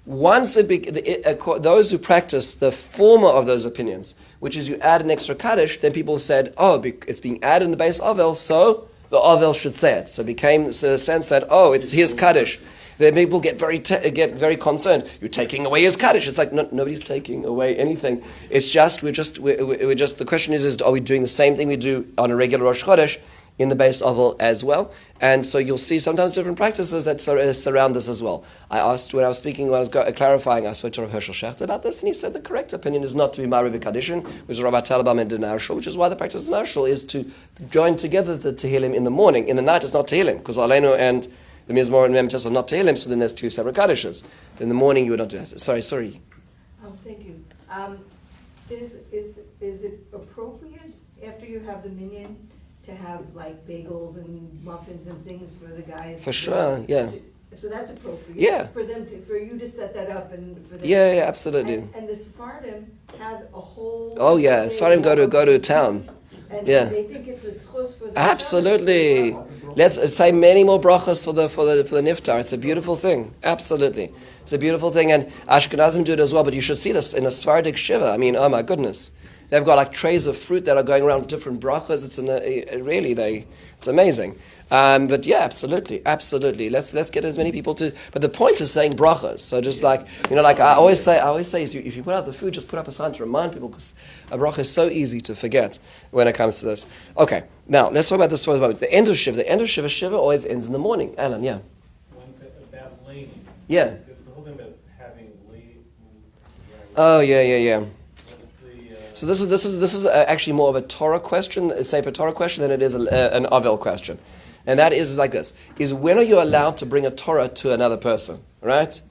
Once those who practice the former of those opinions, which is you add an extra kaddish, then people said, it's being added in the beis avel, so the avel should say it. So it became the sense that, it's his kaddish. Then people get very concerned. You're taking away his kaddish. It's like nobody's taking away anything. It's just we're just the question is are we doing the same thing we do on a regular Rosh Chodesh in the beis avel as well. And so you'll see sometimes different practices that surround this as well. I asked when I was speaking, when I was clarifying, I spoke to Rav Hershel Shechter about this, and he said the correct opinion is not to be married b'kaddishin, which is Rabbi Talabam and Narshal, which is why the practice of Narshal is to join together the Tehillim in the morning. In the night it's not Tehillim, because Aleinu and the Mizmor and Memches are not Tehillim, so then there's two separate kaddishes. In the morning you would not do that. Sorry. Oh, thank you. Is it appropriate after you have the minyan to have like bagels and muffins and things for the guys? For sure, yeah. So that's appropriate. Yeah. For you to set that up and for them. Yeah, absolutely. And the Sephardim have a whole. Oh yeah, Sephardim go to town. And Yeah. they think it's a schus for the. Absolutely. Let's say many more brachas for the niftar. It's a beautiful thing. Absolutely, it's a beautiful thing, and Ashkenazim do it as well. But you should see this in a Sephardic shiva. I mean, oh my goodness, they've got like trays of fruit that are going around with different brachas. It's amazing. But yeah, absolutely. Let's get as many people to. But the point is saying brachas. So just like I always say, if you put out the food, just put up a sign to remind people, because a bracha is so easy to forget when it comes to this. Okay, now let's talk about this for a moment. The end of shiva. The end of shiva always ends in the morning. Alan, yeah. About laning. Yeah. The whole thing about having late. Oh yeah. So this is actually more of a Torah question, a Sefer Torah question, than it is an avel question. And that is like this: is when are you allowed to bring a Torah to another person, right?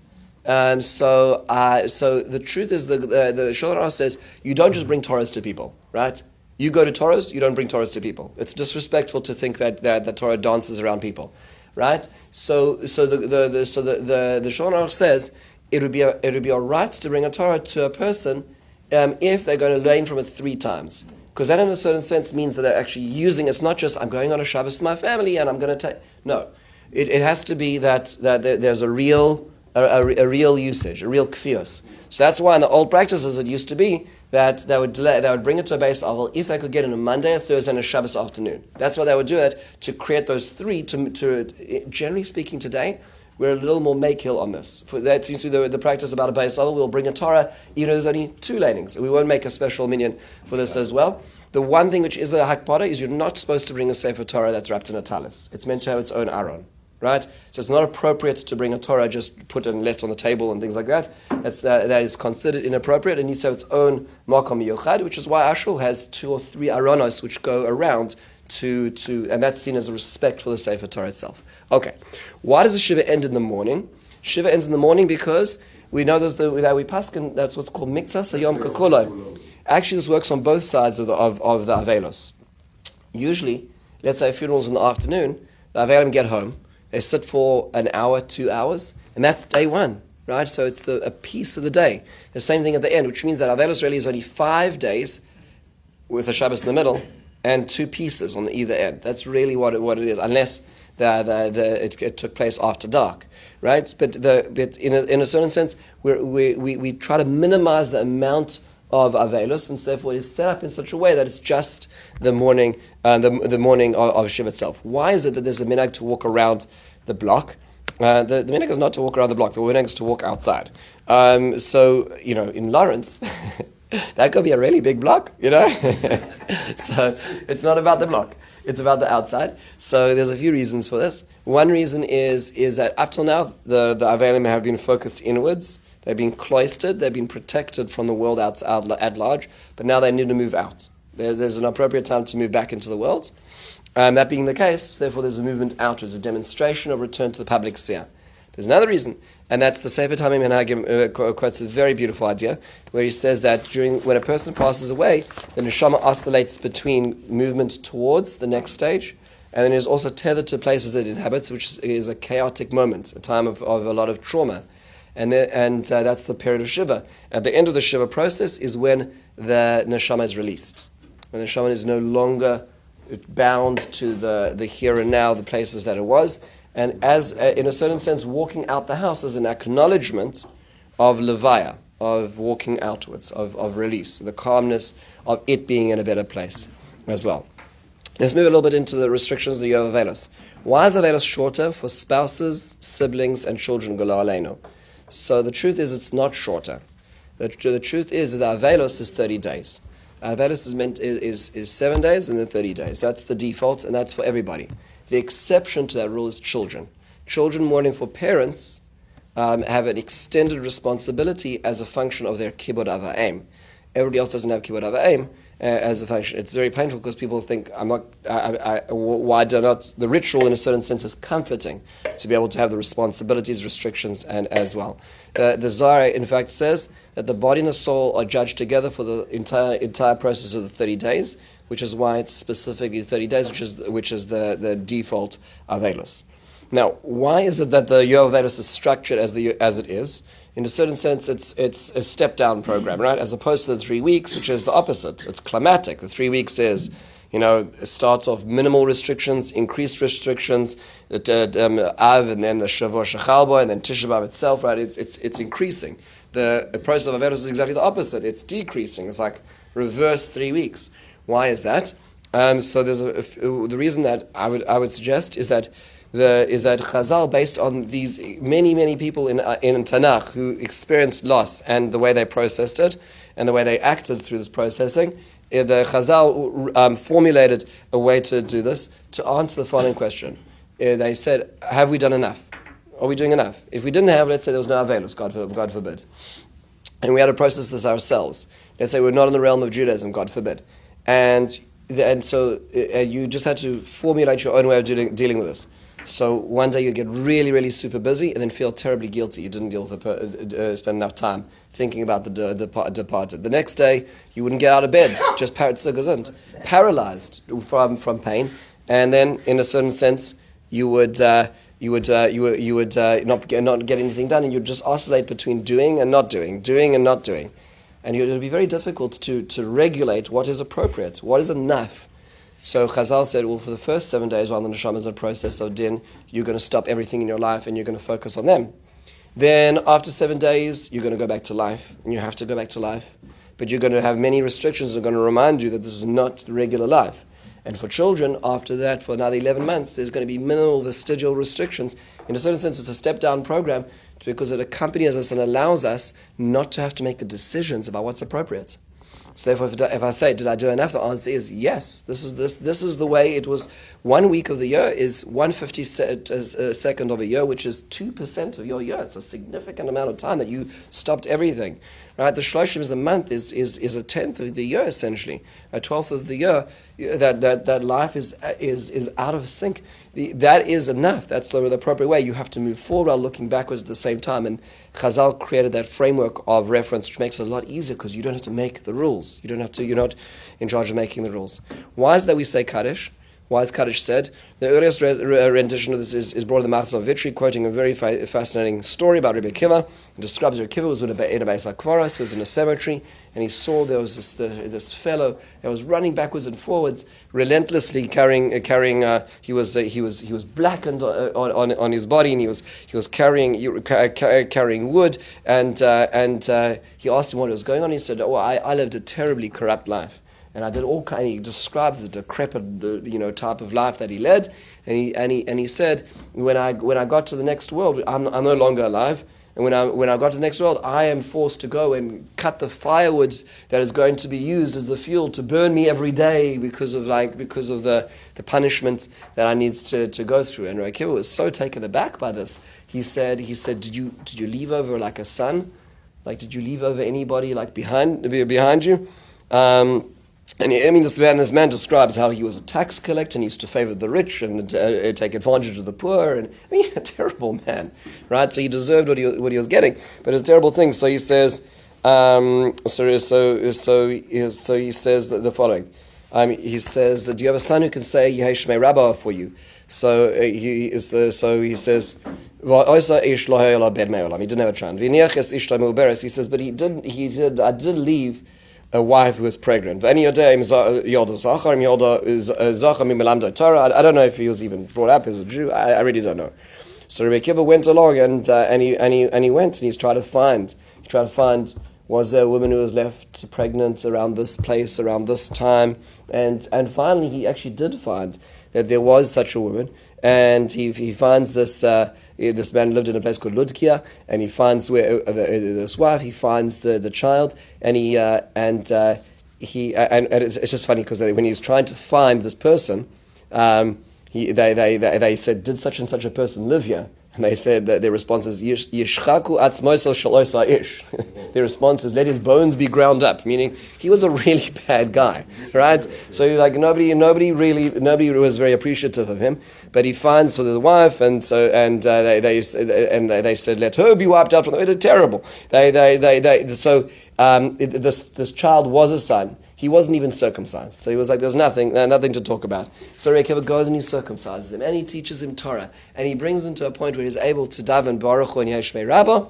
So the truth is, the Shulchan Aruch says you don't just bring Torahs to people, right? You go to Torahs, you don't bring Torahs to people. It's disrespectful to think that Torah dances around people, right? So the Shulchan Aruch says it would be a right to bring a Torah to a person if they're going to learn from it 3 times. Because that in a certain sense means that they're actually using, it's not just I'm going on a Shabbos to my family and I'm going to take, no. It has to be that there's a real usage, a real kfios. So that's why in the old practices it used to be that they would bring it to a beis avel if they could get it on a Monday, a Thursday, and a Shabbos afternoon. That's why they would do it, to create those 3, to generally speaking today, we're a little more makil on this. That seems to be the practice about a beis avel. We'll bring a Torah, even though there's only 2 lanings. We won't make a special minyan for this as well. The one thing which is a hakpada is you're not supposed to bring a Sefer Torah that's wrapped in a talis. It's meant to have its own aron, right? So it's not appropriate to bring a Torah just put and left on the table and things like that. That is considered inappropriate. It needs to have its own makom yochad, which is why Ashul has 2 or 3 aronos which go around to and that's seen as a respect for the Sefer Torah itself. Okay, why does the shiva end in the morning? Shiva ends in the morning because we know that we paskin, that's what's called miktzah sayom kakoloi. Actually, this works on both sides of the aveilus. Usually, let's say funerals in the afternoon, the avelim get home, they sit for an hour, 2 hours, and that's day 1, right? So it's a piece of the day. The same thing at the end, which means that aveilus really is only 5 days with a Shabbos in the middle and 2 pieces on either end. That's really what it is, unless it took place after dark, right? But in a certain sense, we try to minimize the amount of aveilus, and so therefore it is set up in such a way that it's just the morning, the morning of Shiva itself. Why is it that there's a minhag to walk around the block? The minhag is not to walk around the block. The minhag is to walk outside. So in Lawrence, that could be a really big block, So it's not about the block. It's about the outside. So there's a few reasons for this. One reason is that up till now, the avelim have been focused inwards. They've been cloistered. They've been protected from the world out at large. But now they need to move out. There's an appropriate time to move back into the world. And that being the case, therefore there's a movement outwards, a demonstration of return to the public sphere. There's another reason, and that's the Sefer Tamim Minhag quotes a very beautiful idea, where he says that when a person passes away, the neshama oscillates between movement towards the next stage, and then is also tethered to places it inhabits, which is a chaotic moment, a time of a lot of trauma. And that's the period of shiva. At the end of the shiva process is when the neshama is released. When the neshama is no longer bound to the here and now, the places that it was. And as, in a certain sense, walking out the house is an acknowledgement of levaya, of walking outwards, of release, the calmness of it being in a better place as well. Let's move a little bit into the restrictions of the year of aveilus. Why is aveilus shorter for spouses, siblings, and children? Golo aleinu. So the truth is it's not shorter. The truth is that aveilus is 30 days. Aveilus is 7 days and then 30 days. That's the default, and that's for everybody. The exception to that rule is children. Children mourning for parents have an extended responsibility as a function of their kibbud av ha'em. Everybody else doesn't have kibbud av ha'em as a function. It's very painful because people think, why do not? The ritual, in a certain sense, is comforting to be able to have the responsibilities, restrictions, and as well. The Zohar, in fact, says that the body and the soul are judged together for the entire process of the 30 days, which is why it's specifically 30 days, which is the default aveilus. Now, why is it that the year of aveilus is structured as it is? In a certain sense, it's a step-down program, right? As opposed to the 3 weeks, which is the opposite. It's climatic. The 3 weeks is, it starts off minimal restrictions, increased restrictions, Av, and then the Shavua Shechalbo, and then Tisha B'Av itself, right? It's increasing. The process of aveilus is exactly the opposite. It's decreasing. It's like reverse 3 weeks. Why is that? So there's the reason that I would suggest is that Chazal, based on these many people in Tanakh who experienced loss and the way they processed it and the way they acted through this processing, the Chazal formulated a way to do this to answer the following question. They said, have we done enough? Are we doing enough? If we didn't have, let's say there was no aveilus, God forbid, and we had to process this ourselves. Let's say we're not in the realm of Judaism, God forbid, and so you just had to formulate your own way of dealing with this. So one day you get really, really super busy and then feel terribly guilty. You didn't spend enough time thinking about the departed. The next day you wouldn't get out of bed, just paralyzed from pain, and then in a certain sense you would not get anything done, and you'd just oscillate between doing and not doing, and it would be very difficult to regulate what is appropriate, what is enough. So Chazal said, well, for the first 7 days while the neshama is in a process of din, you're going to stop everything in your life and you're going to focus on them. Then after 7 days, you're going to go back to life, and you have to go back to life. But you're going to have many restrictions that are going to remind you that this is not regular life. And for children, after that, for another 11 months, there's going to be minimal vestigial restrictions. In a certain sense, it's a step-down program because it accompanies us and allows us not to have to make the decisions about what's appropriate. So therefore, if I say, did I do enough? The answer is yes. This is the way it was. 1 week of the year is 1/52nd of a year, which is 2% of your year. It's a significant amount of time that you stopped everything. Right? The shloshim is a month, is a 10th of the year, essentially. A 12th of the year, that life is out of sync. That is enough. That's the appropriate way. You have to move forward while looking backwards at the same time. And Chazal created that framework of reference, which makes it a lot easier because you don't have to make the rules. You're not in charge of making the rules. Why is that we say kaddish? Why is kaddish said? The earliest rendition of this is brought in the Machzor Vitri, quoting a very fascinating story about Rabbi Akiva. It describes Rabbi Akiva was in a beis he was in a cemetery, and he saw there was this fellow that was running backwards and forwards, relentlessly carrying. He was blackened on his body, and he was carrying wood, and he asked him what was going on. He said, I lived a terribly corrupt life. And I did all kind. He describes the decrepit, type of life that he led, and he said, when I got to the next world, I'm no longer alive. And when I got to the next world, I am forced to go and cut the firewood that is going to be used as the fuel to burn me every day because of the punishment that I need to go through. And Rabbi Akiva was so taken aback by this. He said, did you leave over like a son? Like, did you leave over anybody like behind you? And this man describes how he was a tax collector and he used to favor the rich and take advantage of the poor. And a terrible man, right? So he deserved what he was getting, but it's a terrible thing. So he says, so he says the following. He says, do you have a son who can say Yehei Rabbi for you? So he says, he didn't have a child. He says, but I did leave a wife who was pregnant. I don't know if he was even brought up as a Jew. I really don't know. So Rabbi Akiva went along and he went and he's trying to find. Was there a woman who was left pregnant around this place, around this time? And finally he actually did find that there was such a woman. And he finds this man lived in a place called Ludkia, and he finds where this wife. He finds the child, and and it's just funny because when he was trying to find this person, they said, did such and such a person live here? And they said that their response is, Yishchaku atzmoso shalosa ish. Their response is, let his bones be ground up, meaning he was a really bad guy, right? So like nobody was very appreciative of him. But he finds sort of the wife, and they said, let her be wiped out from the earth. Terrible. This child was a son. He wasn't even circumcised. So he was like, there's nothing to talk about. So Rabbi Ya'akov goes and he circumcises him, and he teaches him Torah, and he brings him to a point where he's able to daven Baruch Hu and Yeshmei Rabbah,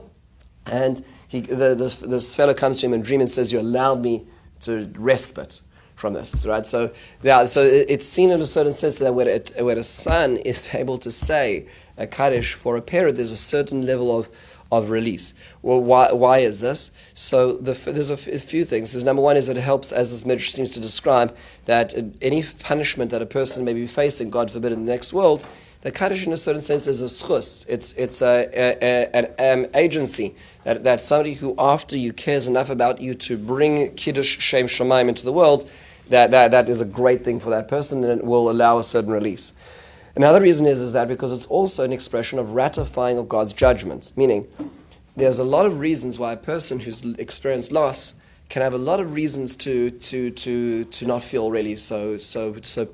and this fellow comes to him in a dream and says, you allowed me to respite from this, right? So it's seen in a certain sense that when a son is able to say a kaddish for a parent, there's a certain level of release. Well, why is this? So there's a few things. There's number one is that it helps, as this midrash seems to describe, that any punishment that a person may be facing, God forbid, in the next world, the kaddish in a certain sense is a seudas. It's an agency that somebody who after you cares enough about you to bring kiddush shem shamayim into the world, that is a great thing for that person, and it will allow a certain release. Another reason is that because it's also an expression of ratifying of God's judgments, meaning there's a lot of reasons why a person who's experienced loss can have a lot of reasons to not feel really so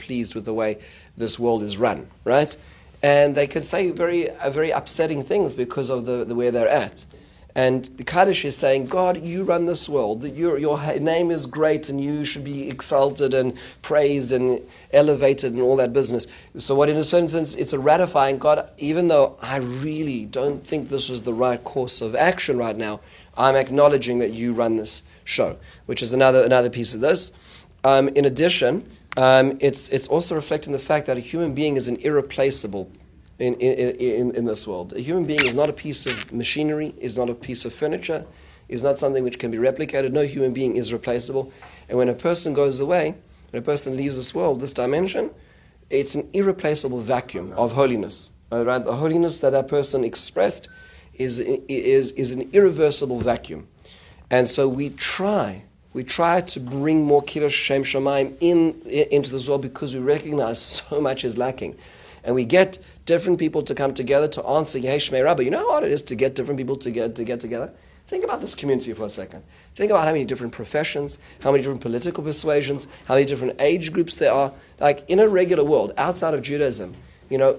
pleased with the way this world is run, right? And they could say very upsetting things because of the way they're at. And the Kaddish is saying, God, you run this world. Your name is great, and you should be exalted and praised and elevated and all that business. So what, in a certain sense, it's a ratifying, God, even though I really don't think this was the right course of action right now, I'm acknowledging that you run this show, which is another piece of this. In addition, it's also reflecting the fact that a human being is an irreplaceable in this world. A human being is not a piece of machinery, is not a piece of furniture, is not something which can be replicated. No human being is replaceable. And when a person goes away, when a person leaves this world, this dimension, it's an irreplaceable vacuum of holiness. Right? The holiness that person expressed is an irreversible vacuum. And so we try to bring more kiddush shem shamayim into this world because we recognize so much is lacking. And we get different people to come together to answer Yeshmei Rabbah. You know how hard it is to get different people to get together? Think about this community for a second. Think about how many different professions, how many different political persuasions, how many different age groups there are. Like, in a regular world, outside of Judaism,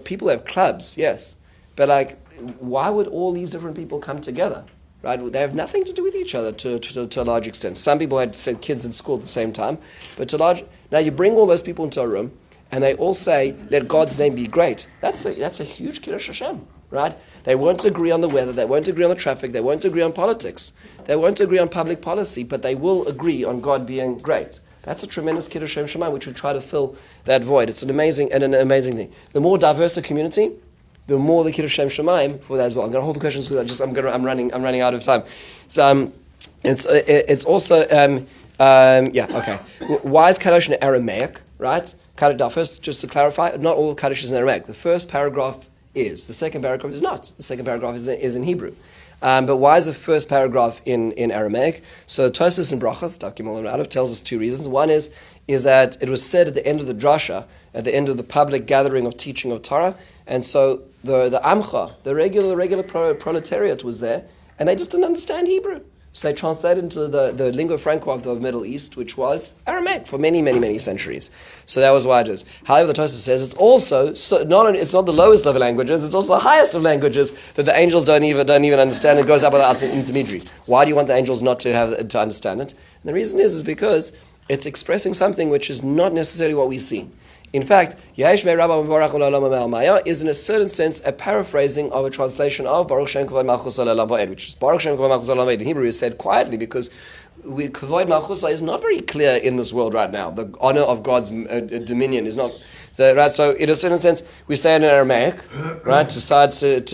people have clubs, yes. But, why would all these different people come together? Right? They have nothing to do with each other to a large extent. Some people had sent kids in school at the same time. But now you bring all those people into a room, and they all say, let God's name be great. That's a huge Kiddush Hashem, right? They won't agree on the weather, they won't agree on the traffic, they won't agree on politics, they won't agree on public policy, but they will agree on God being great. That's a tremendous Kiddush Hashem Shemayim, which will try to fill that void. It's an amazing thing. The more diverse a community, the more the Kiddush Hashem Shemayim for that as well. I'm going to hold the questions because I'm running out of time. So it's also okay. Why is Kaddish in Aramaic, right? Kaddish, first, just to clarify, not all Kaddish is in Aramaic. The first paragraph is. The second paragraph is not. The second paragraph is in Hebrew. But why is the first paragraph in Aramaic? So Tosfos in Brachos, tells us two reasons. One is that it was said at the end of the drasha, at the end of the public gathering of teaching of Torah, and so the Amcha, the regular proletariat was there, and they just didn't understand Hebrew. So they translated into the lingua franca of the Middle East, which was Aramaic for many, many, many centuries. So that was why it is. However, the Tosfos says it's also it's not the lowest level languages; it's also the highest of languages that the angels don't even understand. It goes up without an intermediary. Why do you want the angels not to understand it? And the reason is because it's expressing something which is not necessarily what we see. In fact, Yeshmei Rabbah Mevorach Olam Ma'al Maya is in a certain sense a paraphrasing of a translation of Baruch Shem Kavod Malchus Olam Va'ed, which is Baruch Shem Kavod Malchus Olam Va'ed. In Hebrew is said quietly because Kavod Malchus is not very clear in this world right now. The honor of God's dominion is not right. So in a certain sense, we say it in Aramaic, right, to sidetrack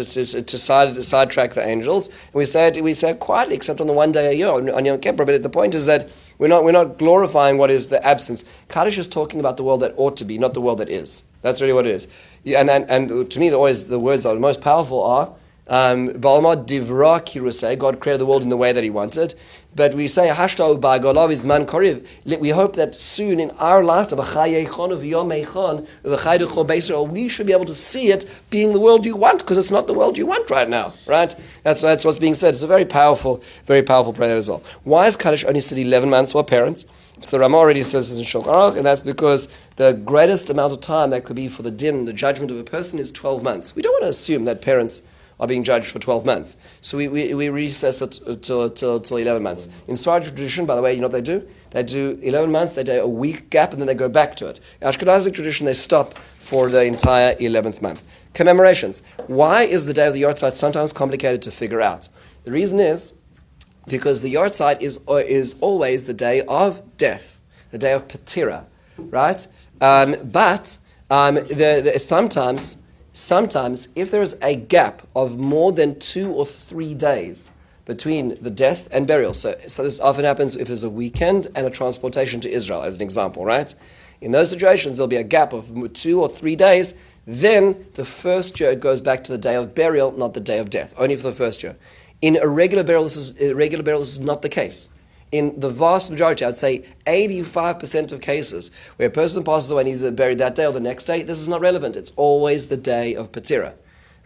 the angels. And we say it quietly, except on the one day a year on Yom Kippur. But the point is that we're not glorifying what is the absence. Kaddish is talking about the world that ought to be, not the world that is. That's really what it is. And to me, always the words that are most powerful are Ba'alma Divra Kirusei. God created the world in the way that He wanted. But we say, Hashto ba'golav is man koriv. We hope that soon in our lifetime, we should be able to see it being the world you want, because it's not the world you want right now, right? That's what's being said. It's a very powerful prayer as well. Why is Kaddish only said 11 months for parents? So the Rama already says this in Shulchan Aruch, and that's because the greatest amount of time that could be for the din, the judgment of a person, is 12 months. We don't want to assume that parents are being judged for 12 months. So we recess it till 11 months. In Sephardic tradition, by the way, you know what they do? They do 11 months, they do a week gap, and then they go back to it. In Ashkenazic tradition, they stop for the entire 11th month. Commemorations. Why is the day of the yahrzeit sometimes complicated to figure out? The reason is because the yahrzeit is always the day of death, the day of patira, right? Sometimes, if there is a gap of more than 2 or 3 days between the death and burial, so this often happens if there's a weekend and a transportation to Israel, as an example, right? In those situations, there'll be a gap of 2 or 3 days. Then the first year it goes back to the day of burial, not the day of death, only for the first year. In irregular burial, this is not the case. In the vast majority, I'd say 85% of cases where a person passes away and he's buried that day or the next day, this is not relevant. It's always the day of patira.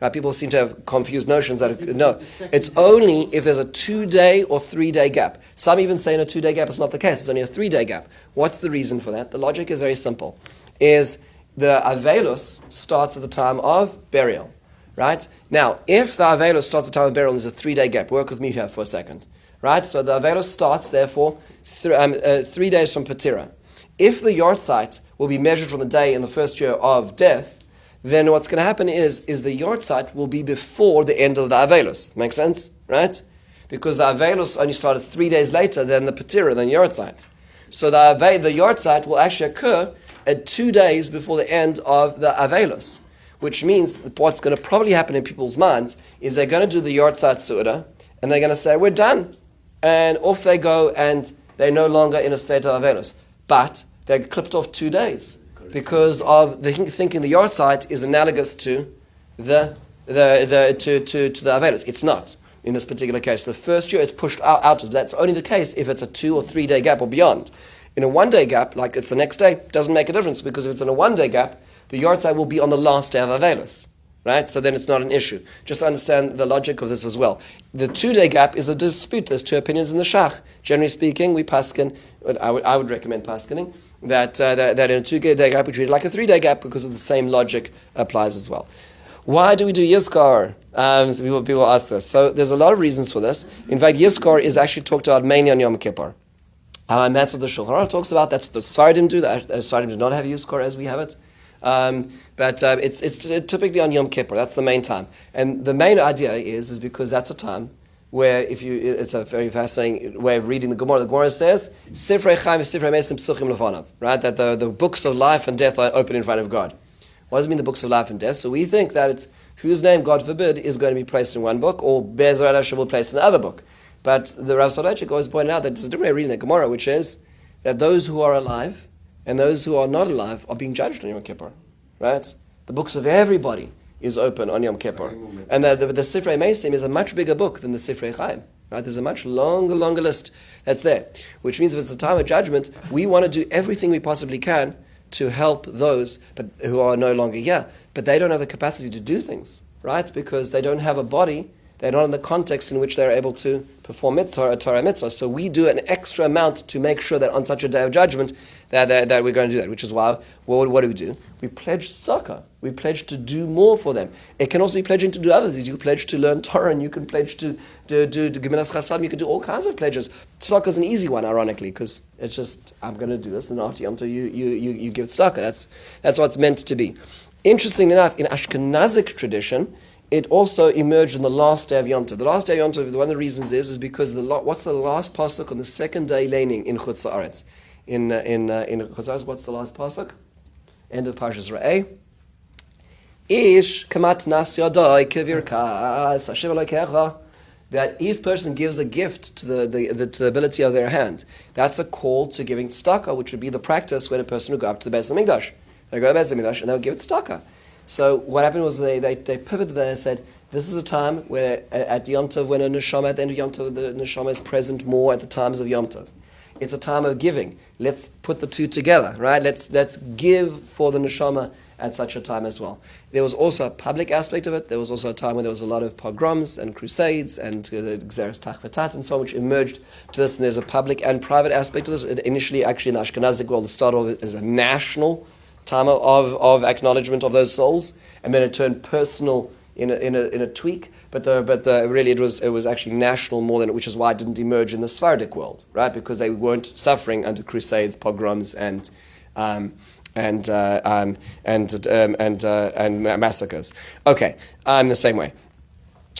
Right? People seem to have confused notions that no, it's only if there's a 2-day or 3-day gap. Some even say in a 2-day gap it's not the case. It's only a 3-day gap. What's the reason for that? The logic is very simple. Is the aveilus starts at the time of burial. Right? Now, if the aveilus starts at the time of burial and there's a 3-day gap, work with me here for a second. Right? So the aveilus starts, therefore, 3 days from patira. If the yahrzeit will be measured from the day in the first year of death, then what's going to happen is the yahrzeit will be before the end of the aveilus. Make sense? Right? Because the aveilus only started 3 days later than the patira, than yahrzeit. So the yahrzeit will actually occur at 2 days before the end of the aveilus. Which means what's going to probably happen in people's minds is they're going to do the yahrzeit seudah, and they're going to say, we're done. And off they go, and they're no longer in a state of aveilus. But they clipped off 2 days because of the thinking the yahrzeit is analogous to the aveilus. It's not in this particular case. The first year it's pushed out. That's only the case if it's a 2 or 3 day gap or beyond. In a 1 day gap, like it's the next day, doesn't make a difference because if it's in a 1 day gap, the yahrzeit will be on the last day of aveilus. Right? So then it's not an issue. Just understand the logic of this as well. The 2 day gap is a dispute. There's 2 opinions in the Shach. Generally speaking, we paskin, I would recommend paskining, that in a 2 day gap we treat it like a 3 day gap because of the same logic applies as well. Why do we do yizkor? So people ask this. So there's a lot of reasons for this. In fact, yizkor is actually talked about mainly on Yom Kippur. And that's what the Shulchan Aruch talks about. That's what the Sardim do. The Sardim do not have yizkor as we have it. But it's typically on Yom Kippur. That's the main time, and the main idea is because that's a time where it's a very fascinating way of reading the Gemara. The Gemara says Sifrei Chaim Sifrei Mesim Psuchim Lefanav, right? That the books of life and death are open in front of God. What does it mean, the books of life and death? So we think that it's whose name, God forbid, is going to be placed in one book, or Be'ezrat Hashem will place in the other book. But the Rav Soloveitchik always pointed out that there's a different way of reading the Gemara, which is that those who are alive and those who are not alive are being judged on Yom Kippur. Right? The books of everybody is open on Yom Kippur. And the Sifrei Mesim is a much bigger book than the Sifrei Chaim. Right? There's a much longer list that's there. Which means if it's the time of judgment, we want to do everything we possibly can to help those who are no longer here. But they don't have the capacity to do things. Right? Because they don't have a body. They're not in the context in which they're able to perform Torah mitzvah. So we do an extra amount to make sure that on such a day of judgment that we're going to do that. Which is why, what do? We pledge tzedakah. We pledge to do more for them. It can also be pledging to do other things. You pledge to learn Torah, and you can pledge to Gemilas Chasadim. You can do all kinds of pledges. Tzedakah is an easy one, ironically, because it's just, I'm going to do this, and after Yom Tov you give tzedakah. That's what it's meant to be. Interesting enough, in Ashkenazic tradition, it also emerged on the last day of Yom Tov. The last day of Yom Tov, one of the reasons is because what's the last pasuk on the second day laning in Chutz Haaretz? In Chutz Haaretz, what's the last pasuk? End of Parshas Re'eh. Ish kamat nas yadai kevirkas Hashem Elokecha. That each person gives a gift to the ability of their hand. That's a call to giving tzedakah, which would be the practice when a person would go up to the beis hamikdash. They go to the beis hamikdash and they would give tzedakah. So what happened was they pivoted and said, This is a time where at Yom Tov, when a neshama, at the end of Yom Tov, the neshama is present more at the times of Yom Tov. It's a time of giving. Let's put the two together, right? Let's give for the neshama at such a time as well. There was also a public aspect of it. There was also a time when there was a lot of pogroms and crusades and the Gzeres Tachvatat and so on, which emerged to this. And there's a public and private aspect of this. Initially, actually, in the Ashkenazic world, it started off as a national time of acknowledgement of those souls, and then it turned personal in a tweak. But really it was actually national more than, which is why it didn't emerge in the Sephardic world, right? Because they weren't suffering under crusades, pogroms, and massacres. Okay, the same way.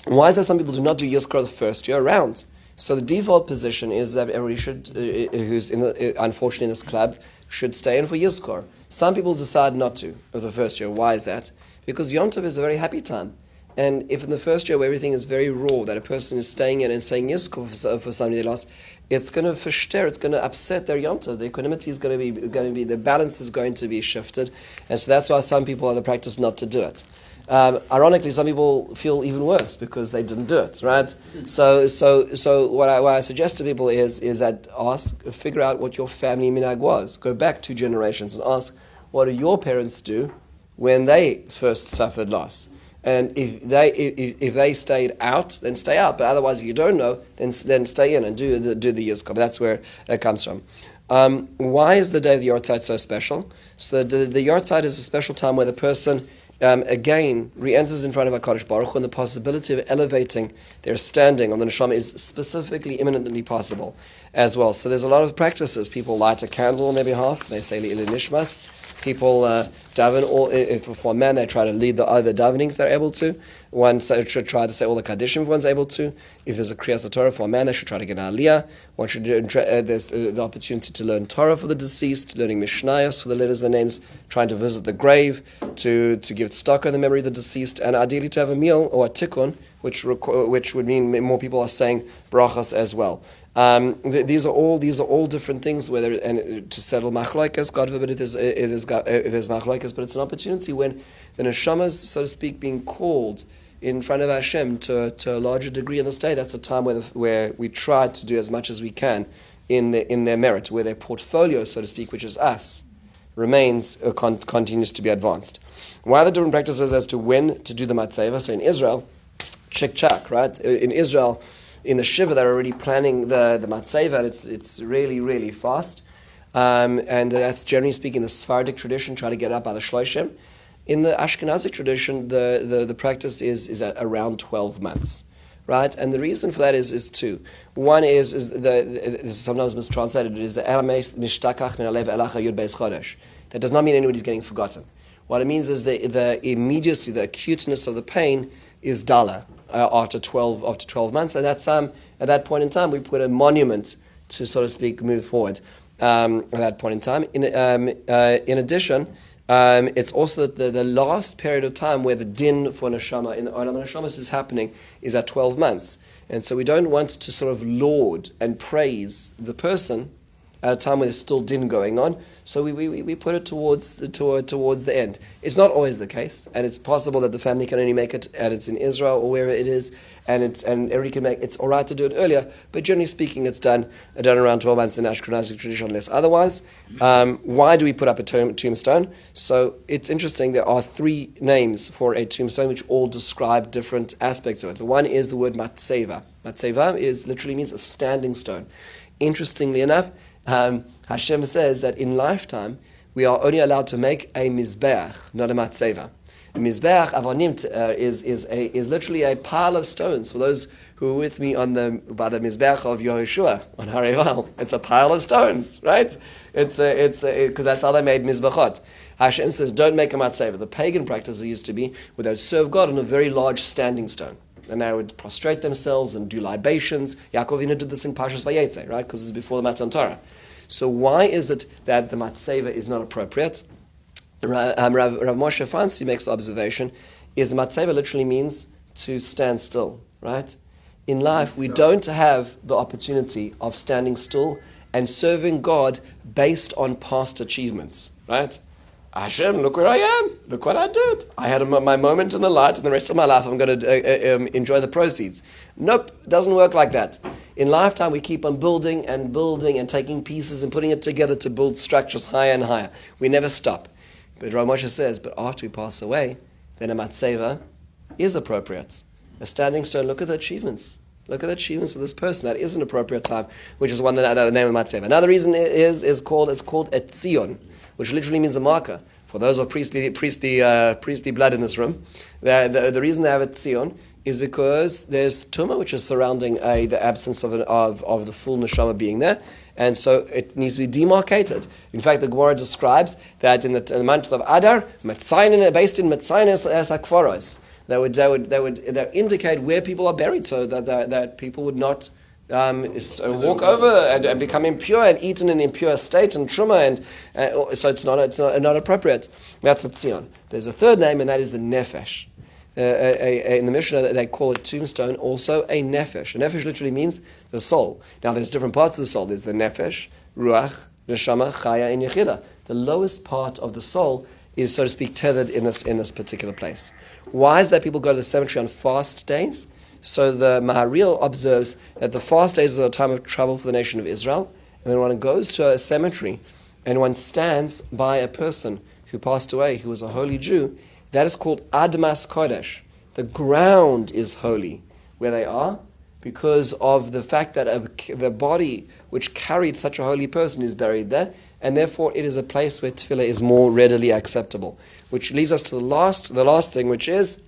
Why is that some people do not do yizkor the first year around? So the default position is that everybody should, who's unfortunately in this club, should stay in for yizkor. Some people decide not to of the first year. Why is that? Because Yom Tov is a very happy time. And if in the first year where everything is very raw, that a person is staying in and saying yizkor for somebody they lost, it's going to verster, it's going to upset their Yom Tov. The equanimity is going to be, the balance is going to be shifted. And so that's why some people are the practice not to do it. Ironically, some people feel even worse because they didn't do it, right? So what I suggest to people is that figure out what your family minhag was. Go back 2 generations and ask, what do your parents do when they first suffered loss? And if they stayed out, then stay out. But otherwise, if you don't know, then stay in and do the yizkor. That's where it comes from. Why is the day of the yahrzeit so special? So the yahrzeit is a special time where the person again re-enters in front of HaKadosh Baruch Hu, and the possibility of elevating their standing on the neshama is specifically imminently possible as well. So there's a lot of practices. People light a candle on their behalf. They say Le'ilei Nishmas. People daven, or if for a man, they try to lead the davening if they're able to. One should try to say all the kaddish if one's able to. If there's a kriyas Torah for a man, they should try to get an aliyah. One should there's the opportunity to learn Torah for the deceased, learning mishnayos for the letters and names, trying to visit the grave, to give stock on the memory of the deceased, and ideally to have a meal or a tikkun, which would mean more people are saying brachas as well. These are all different things. Whether and to settle machlokes, God forbid it is machlokes, but it's an opportunity when the neshama is, so to speak, being called in front of Hashem to a larger degree in this day. That's a time where we try to do as much as we can in their merit, where their portfolio, so to speak, which is us, remains continues to be advanced. Why are the different practices as to when to do the matzeiva? So in Israel, chick-chack, right? In Israel, in the shiva, they're already planning the matzeiva, and it's really, really fast. And that's generally speaking the Sephardic tradition, try to get up by the Shloshim. In the Ashkenazic tradition, the practice is at around 12 months, right? And the reason for that is 2. One is sometimes mistranslated, is the mishtakach min alev elacha yud beis chodesh. That does not mean anybody's getting forgotten. What it means is the immediacy, the acuteness of the pain is dala after 12 months, and that's at that point in time we put a monument to, so to speak, move forward at that point in time. In addition, it's also the last period of time where the din for neshama in the olam neshamas is happening is at 12 months, and so we don't want to sort of laud and praise the person at a time when there's still din going on. So we put it towards the end. It's not always the case, and it's possible that the family can only make it, and it's in Israel or wherever it is, and everybody can make. It's all right to do it earlier, but generally speaking, it's done around 12 months in Ashkenazic tradition, unless otherwise. Why do we put up a tombstone? So it's interesting. There are 3 names for a tombstone, which all describe different aspects of it. The one is the word matzeiva. Matzeiva literally means a standing stone. Interestingly enough, Hashem says that in lifetime we are only allowed to make a mizbeach, not a matzeiva. A mizbeach avonim is literally a pile of stones. For those who were with me by the mizbeach of Yehoshua on Har Eival, it's a pile of stones, right? It's because that's how they made mizbachot. Hashem says, don't make a matzeiva. The pagan practice used to be where they would serve God on a very large standing stone, and they would prostrate themselves and do libations. Yaakov did this in Parshas Vayetze, right? Because it's before the Matan Torah. So why is it that the matzeiva is not appropriate? Rav Moshe Fancy makes the observation, is the matzeiva literally means to stand still, right? In life, we don't have the opportunity of standing still and serving God based on past achievements, right? Hashem, look where I am. Look what I did. I had my moment in the light, and the rest of my life I'm going to enjoy the proceeds. Nope, it doesn't work like that. In lifetime, we keep on building and taking pieces and putting it together to build structures higher and higher. We never stop. But Rav Moshe says, but after we pass away, then a matzeiva is appropriate. A standing stone, look at the achievements. Look at the achievements of this person. That is an appropriate time, which is one that the name of matzeiva. Another reason is called a tzion, which literally means a marker. For those of priestly blood in this room, the reason they have a tzion is because there's tumah which is surrounding the absence of the full neshama being there, and so it needs to be demarcated. In fact, the Gemara describes that in the month of Adar, based in Metzainis as akfaros, that would indicate where people are buried, so that people would not walk over and become impure and eat in an impure state and truma, and so it's not appropriate. That's a tzion. There's a third name, and that is the nefesh. In the Mishnah, they call it tombstone, also a nefesh. A nefesh literally means the soul. Now, there's different parts of the soul. There's the nefesh, ruach, neshama, chaya, and yechida. The lowest part of the soul is, so to speak, tethered in this particular place. Why is that people go to the cemetery on fast days? So the Maharil observes that the fast days are a time of trouble for the nation of Israel, and when one goes to a cemetery and one stands by a person who passed away, who was a holy Jew, that is called admas kodesh. The ground is holy where they are because of the fact that the body which carried such a holy person is buried there, and therefore it is a place where tefillah is more readily acceptable. Which leads us to the last thing, which is,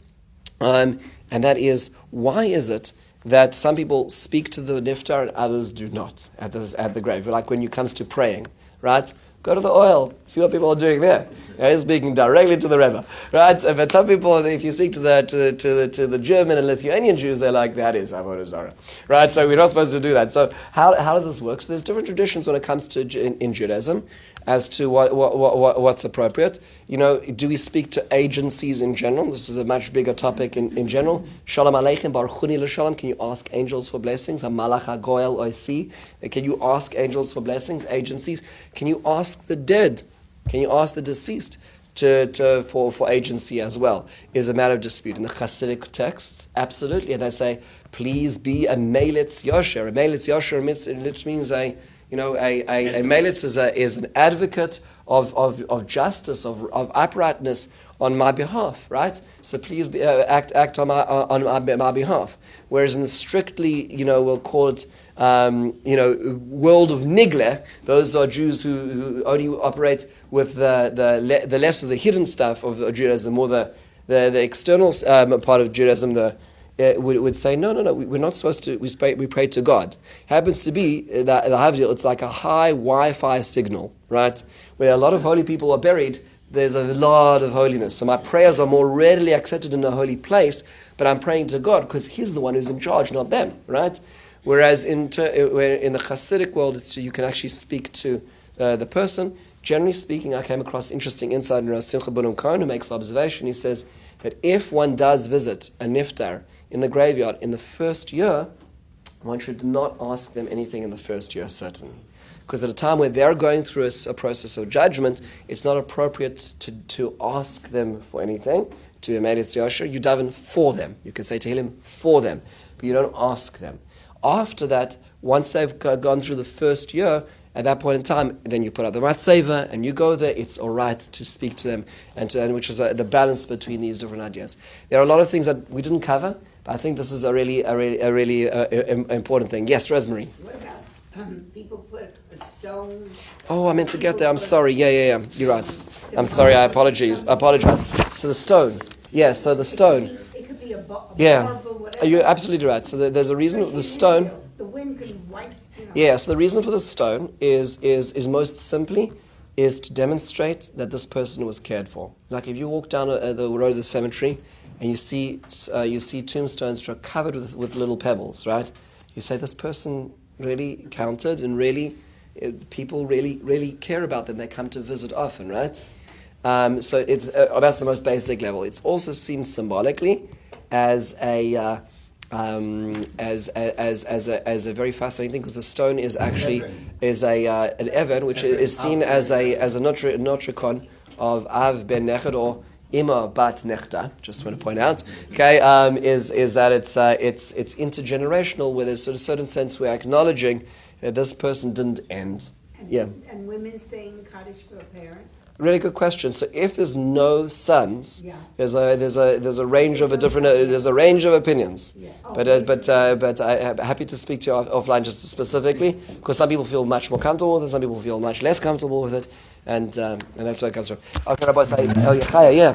and that is, why is it that some people speak to the niftar and others do not at the grave? Like when it comes to praying, right? Go to the oil, see what people are doing there. He's speaking directly to the Rebbe, right? But some people, if you speak to the German and Lithuanian Jews, they're like, that is avodah zarah, right? So we're not supposed to do that. So how does this work? So there's different traditions when it comes to in Judaism as to what's appropriate. You know, do we speak to agencies in general? This is a much bigger topic in general. Shalom aleichem, baruchuni l'shalom. Can you ask angels for blessings? Malach hagoel oisi. Can you ask angels for blessings? Agencies. Can you ask the dead? Can you ask the deceased for agency as well? Is a matter of dispute. In the Hasidic texts, absolutely. And they say, please be a melitz yosher. A melitz yosher means a melitz is an advocate of justice, of uprightness on my behalf, right? So please act on my behalf. Whereas in the strictly, we'll call it, world of nigle, those are Jews who only operate with the less of the hidden stuff of Judaism, or the external part of Judaism, would say, no, we're not supposed to, we pray to God. Happens to be that the havra'ah, it's like a high Wi-Fi signal, right? Where a lot of holy people are buried, there's a lot of holiness. So my prayers are more readily accepted in a holy place, but I'm praying to God because He's the one who's in charge, not them, right? Whereas in the Hasidic world, you can actually speak to the person. Generally speaking, I came across interesting insight in Rav Simcha Bonum Cohen, who makes the observation. He says that if one does visit a niftar in the graveyard in the first year, one should not ask them anything in the first year, certainly. Because at a time where they're going through a process of judgment, it's not appropriate to ask them for anything, to be made yosher. You daven for them. You can say Tehillim for them, but you don't ask them. After that, once they've gone through the first year, at that point in time, then you put out the matzeiva and you go there. It's all right to speak to them, and which is the balance between these different ideas. There are a lot of things that we didn't cover, but I think this is a really important thing. Yes, Rosemary. What about people put a stone? Oh, I meant to get there. I'm sorry. Yeah. You're right. I'm sorry. I apologize. So the stone. Yeah. So the stone. It could be a Yeah. marble, whatever. You're absolutely right. So there's a reason. The stone. The wind could wipe. Yeah, so the reason for the stone is most simply is to demonstrate that this person was cared for. Like if you walk down the road of the cemetery and you see tombstones that are covered with little pebbles, right? You say this person really counted, and really people really care about them. They come to visit often, right? So it's that's the most basic level. It's also seen symbolically as a very fascinating thing, because the stone is actually an even, which is seen as a notricon of Av ben Nechad or Ima bat Nechta, just want to point out, okay, is that it's intergenerational, where there's sort of a certain sense we're acknowledging that this person didn't end. Yeah. And women saying kaddish for a parent? Really good question. So if there's no sons, Yeah. there's a range of there's a range of opinions. Yeah. But I'm happy to speak to you offline just specifically, because some people feel much more comfortable with it, some people feel much less comfortable with it, and that's where it comes from. Okay, Rabbi, yeah.